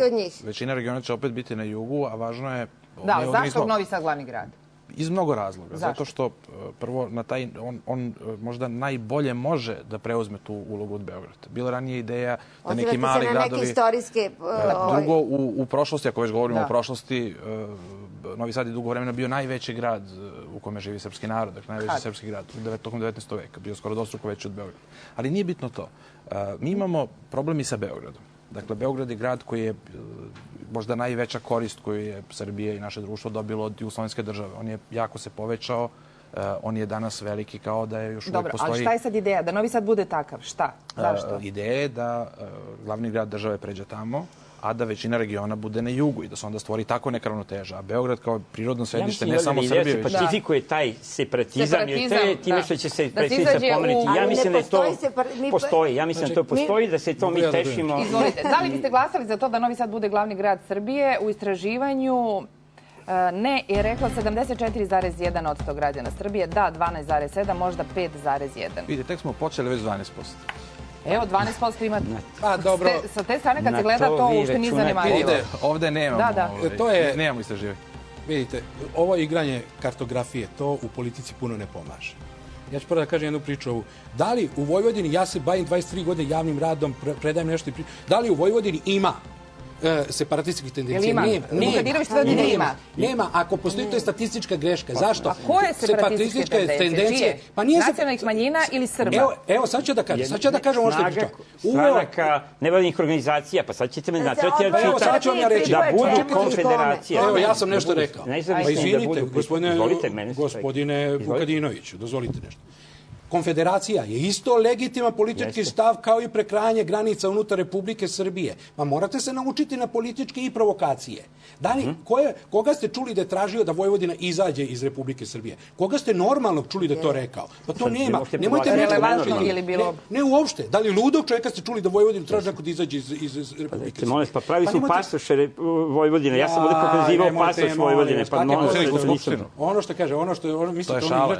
Većina regiona će opet biti na jugu, a važno je... Da, zašto Novi Sad glavni grad? Iz mnogo razloga. Zato što, prvo, on možda najbolje može da preuzme tu ulogu od Beograda. Bila ranije ideja da neki mali gradovi... Neke istorijske... Drugo, u prošlosti, ako već govorimo o prošlosti, Novi Sad je dugo vremena bio najveći grad u kome živi srpski narod, dakle najveći srpski grad tokom 19. veka, bio skoro dostruko veći od Beograda. Ali nije bitno to. Mi imamo problemi sa Beogradom. Dakle, Beograd je grad koji je možda najveća korist koju je Srbija i naše društvo dobilo od jugoslovenske države. On je jako se povećao, on je danas veliki kao da je još uvijek postoji... Dobro, ali šta je sad ideja? Da Novi Sad bude takav? Šta? Zašto? Ideja je da glavni grad države pređe tamo, a da većina regiona bude na jugu i da se onda stvori tako neka ravnoteža. A Beograd kao prirodno sedište ne samo Srbije... Ja mislim da se pacifikuje taj separatizam i time što će se predsjednica pomeriti. Ja mislim da to postoji. Ja mislim da to postoji, da se to mi tešimo. Izvolite, da li biste glasali za to da Novi Sad bude glavni grad Srbije? U istraživanju ne je rekla 74,1% građana Srbije, da 12,7%, možda 5,1%. Vidite, tek smo počeli već 12%. Evo, 12% ima... Sa te strane kad se gleda to uopšte nije zanimljivo. Ovde nemamo nemamo istraživanje. Vidite, ovo igranje kartografije, to u politici puno ne pomaže. Ja ću prvo da kažem jednu priču. Da li u Vojvodini, ja se bavim 23 godine javnim radom, predajem nešto i pričam, da li u Vojvodini ima separatističkih tendencija? Nema. Ako postoji, to je statistička greška. Zašto? A koje separatističke tendencije? Nacionalnih manjina ili Srba? Evo, sad ću da kažem. Ovo što je pričao. Stranaka, nevladinih organizacija, pa sad ćete me natrati da budu konfederacija. Evo, ja sam nešto rekao. Pa izvinite, gospodine Vukadinoviću, dozvolite nešto. Konfederacija je isto legitiman politički stav kao i prekrajanje granica unutar Republike Srbije. Pa morate se naučiti na političke i provokacije. Koga ste čuli da je tražio da Vojvodina izađe iz Republike Srbije? Koga ste normalnog čuli da je to rekao? Pa to nema. Nemojte ne uopšte. Da li ludog čovjeka ste čuli da Vojvodina traži neko da izađe iz Republike Srbije? Pa pravi su pasoše Vojvodine. Ja sam ovdje pokazivao pasoš Vojvodine. Ono što kaže, to je šala.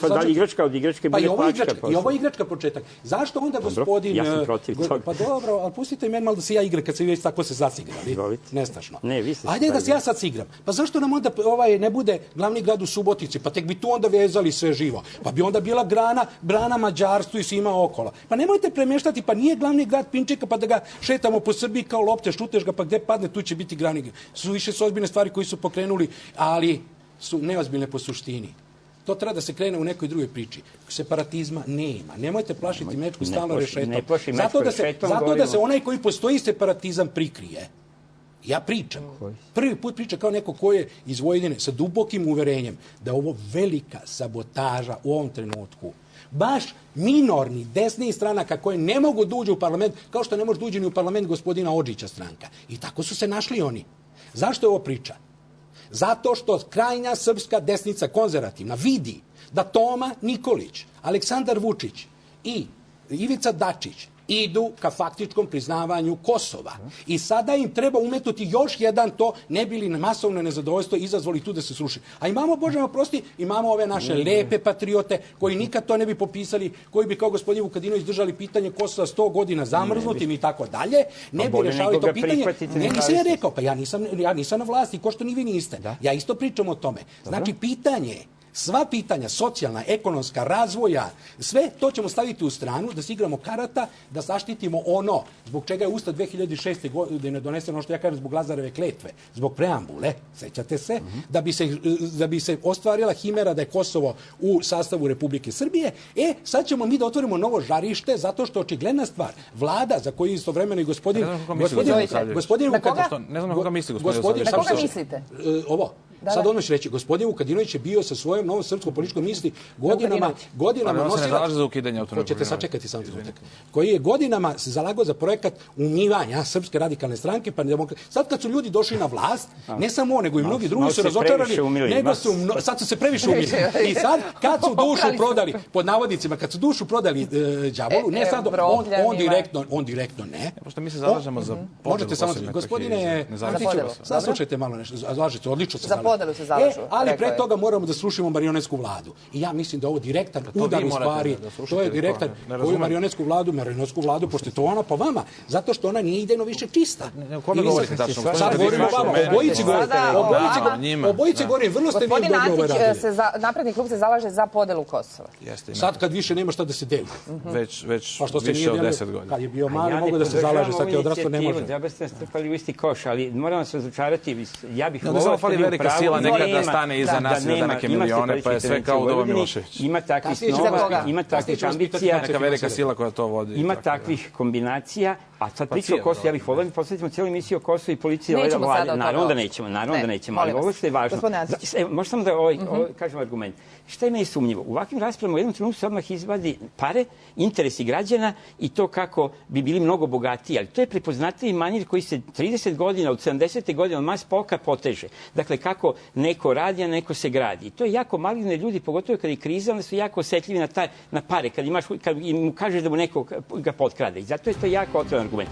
Da li igračka od igračke bude plačka? I ovo je igračka početak. Zašto onda gospodin... Ja sam protiv toga. Pa dobro, ali pustite meni malo da se ja igram kad se već tako se zasigrali. Nestašno. Ajde da se ja sad sigram. Pa zašto nam onda ne bude glavni grad u Subotici? Pa tek bi tu onda vezali sve živo. Pa bi onda bila brana Mađarstvu i svima okolo. Pa nemojte premeštati, pa nije glavni grad Pinčeka pa da ga šetamo po Srbiji kao lopte, šuteš ga pa gde padne tu će biti glavni grad. Više su ozbiljne stvari koji su pokrenuli, ali su neozbiljne po suštini. To treba da se krene u nekoj drugoj priči. Separatizma nema. Nemojte plašiti mečku stalno rešetom. Zato da se onaj koji postoji separatizam prikrije. Ja pričam. Prvi put pričam kao neko ko je iz Vojvodine sa dubokim uverenjem da je ovo velika sabotaža u ovom trenutku. Baš minorni desni stranaka koje ne mogu da uđu u parlament, kao što ne može da uđe ni u parlament gospodina Odžića stranka. I tako su se našli oni. Zašto je ovo priča? Zato što krajnja srpska desnica konzervativna vidi da Toma Nikolić, Aleksandar Vučić i Ivica Dačić idu ka faktičkom priznavanju Kosova. I sada im treba umetnuti još jedan to, ne bili na masovno nezadovoljstvo izazvali tu da se sruši. A imamo, Bože me oprosti, imamo ove naše lepe patriote koji nikad to ne bi popisali, koji bi kao gospodin Vukadinović držali pitanje Kosova 100 godina zamrznutim i tako dalje, ne bi rešavali to pitanje. Ne, nisam ja rekao, pa ja nisam na vlasti, ko što ni vi niste. Ja isto pričam o tome. Znači, pitanje Sva pitanja, socijalna, ekonomska, razvoja, sve to ćemo staviti u stranu, da se igramo karata, da zaštitimo ono zbog čega je Ustav 2006. godine doneseno, što ja kažem, zbog Lazareve kletve, zbog preambule, sećate se, da bi se ostvarila himera da je Kosovo u sastavu Republike Srbije. Sad ćemo mi da otvorimo novo žarište, zato što očigledna stvar, vlada za koju istovremeno i gospodin... Ne znam na koga misli gospodin. Na koga mislite? Ovo. Sad odmah ću reći, gospodin Vukadinović je bio sa svojom novom srpskom političkom misli godinama nosilac... se ne zalaže za ukidanje autonomije. Hoćete sačekati sam trenutak. Koji je godinama se zalagao za projekat umivanja Srpske radikalne stranke, pa sad kad su ljudi došli na vlast, ne samo on, nego i mnogi drugi su razočarani, sad su se previše umili. I sad, kad su dušu prodali, pod navodnicima, kad su dušu prodali đavolu, ne sad, on direktno ne. Pošto mi se zalažemo za podelu. Gospodine, saslušajte malo nešto, zalažete, odlično se zalažete. Ali pre toga moramo da srušimo marionetsku vladu. I ja mislim da ovo direktan udar u stvari, to je direktan, koju marionetsku vladu, pošto je to ona po vama, zato što ona nije idejno više čista. O kome govorite tačno? Sad govorimo o vama, obojici govorim, vrlo ste vi dobro ovo radili. Gospodin Antić, Napredni klub se zalaže za podelu Kosova. Sad kad više nema šta da se deli. Već više od 10 godina. Kad je bio mali, mogu da se zalaže, sad je odrastao, ne može. Ja bih ste strpali u isti koš, ali moram se razočarati, ja bih volao sila nekad da stane iza nas i da neke milione, pa je sve kao u Doba Milošević. Ima takvih snova, ima takvih ambicija. Neka velika sila koja to vodi. Ima takvih kombinacija, a sad priča o Kosovu, ja bih volao da posvetimo cijelu emisiju o Kosovu i policiji ove vlade. Naravno da nećemo, ali ovo što je važno. Možda samo da kažem argument. Šta je meni sumnjivo? U ovakvim raspravama u jednom trenutku se odmah izvadi pare, interesi građana i to kako bi bili mnogo bogatiji, ali to je prepoznatljivi manir koji se 30 godina, od 70. godina, od mas polka poteže. Dakle, kako neko radi, a neko se gradi. To je jako maligno, ljudi, pogotovo kad je kriza, onda su jako osetljivi na pare, kad im kažeš da mu neko ga potkrade. I zato je to jako otvoren argument.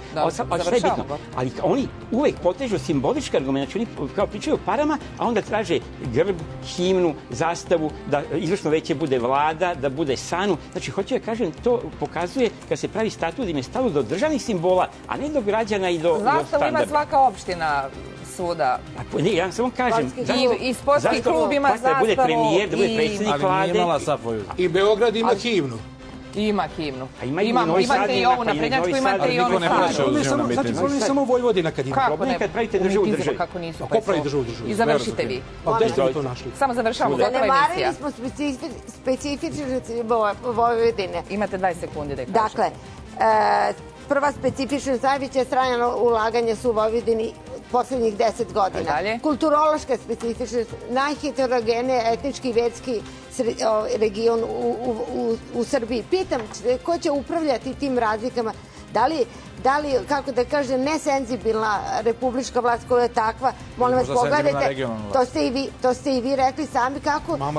Ali oni uvek potežu simbolički argument, znači oni kao pričaju o parama, a onda traže grb, himnu, zastavu, da izvršno veće bude vlada, da bude SANU. Znači, hoću da kažem, to pokazuje kad se pravi statut im je stalo do državnih simbola, a ne do građana i do standarda. Zastavu ima svaka opština svuda. Ne, ja samo kažem. I sportski klub ima zastavu. Da bude premijer, da bude predsjednik vlade. I Beograd ima himnu. Ima himnu. Imate i ovu naprednjačku, imate i onu SANU. Znači, to nije samo Vojvodina kad ima. Kako ne? Kad pravite državu državi. Kako nisu? Ko pravi državu državi? I završite vi. Gde ste vi to našli? Samo završavamo, gotova emisija. Zanemarili smo specifičnosti Vojvodine. Imate 20 sekundi da kažete. Dakle, prva specifičnost, najveće strane ulaganja su u Vojvodini poslednjih 10 godina. Kulturološka specifičnost, najheterogenije etnički i verski region u Srbiji. Pitam, ko će upravljati tim razlikama? Da li, kako da kažem, nesenzibilna republička vlast koja je takva, molim vas pogledajte, to ste i vi rekli sami,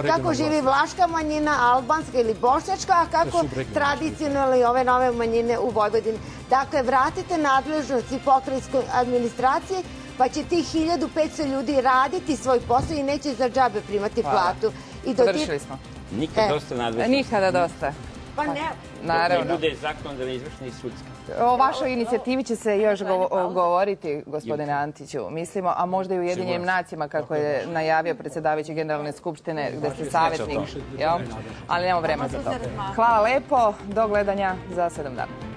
kako živi vlaška manjina, albanska ili bošnjačka, a kako tradicionalno i ove nove manjine u Vojvodini. Dakle, vratite nadležnosti pokrajinskoj administraciji, pa će tih 1500 ljudi raditi svoj posao i neće za džabe primati platu. Završili smo. Nikada dosta nadležnosti. Nikada dosta. Pa ne. Naravno. Ne bude zakonodavna, izvršna i sudska. O vašoj inicijativi će se još govoriti, gospodine Antiću, mislimo, a možda i u Ujedinjenim nacijama, kako je najavio predsjedavajući Generalne skupštine, gde ste savjetnik, ali nemamo vremena za to. Hvala lepo, do gledanja za 7 dana.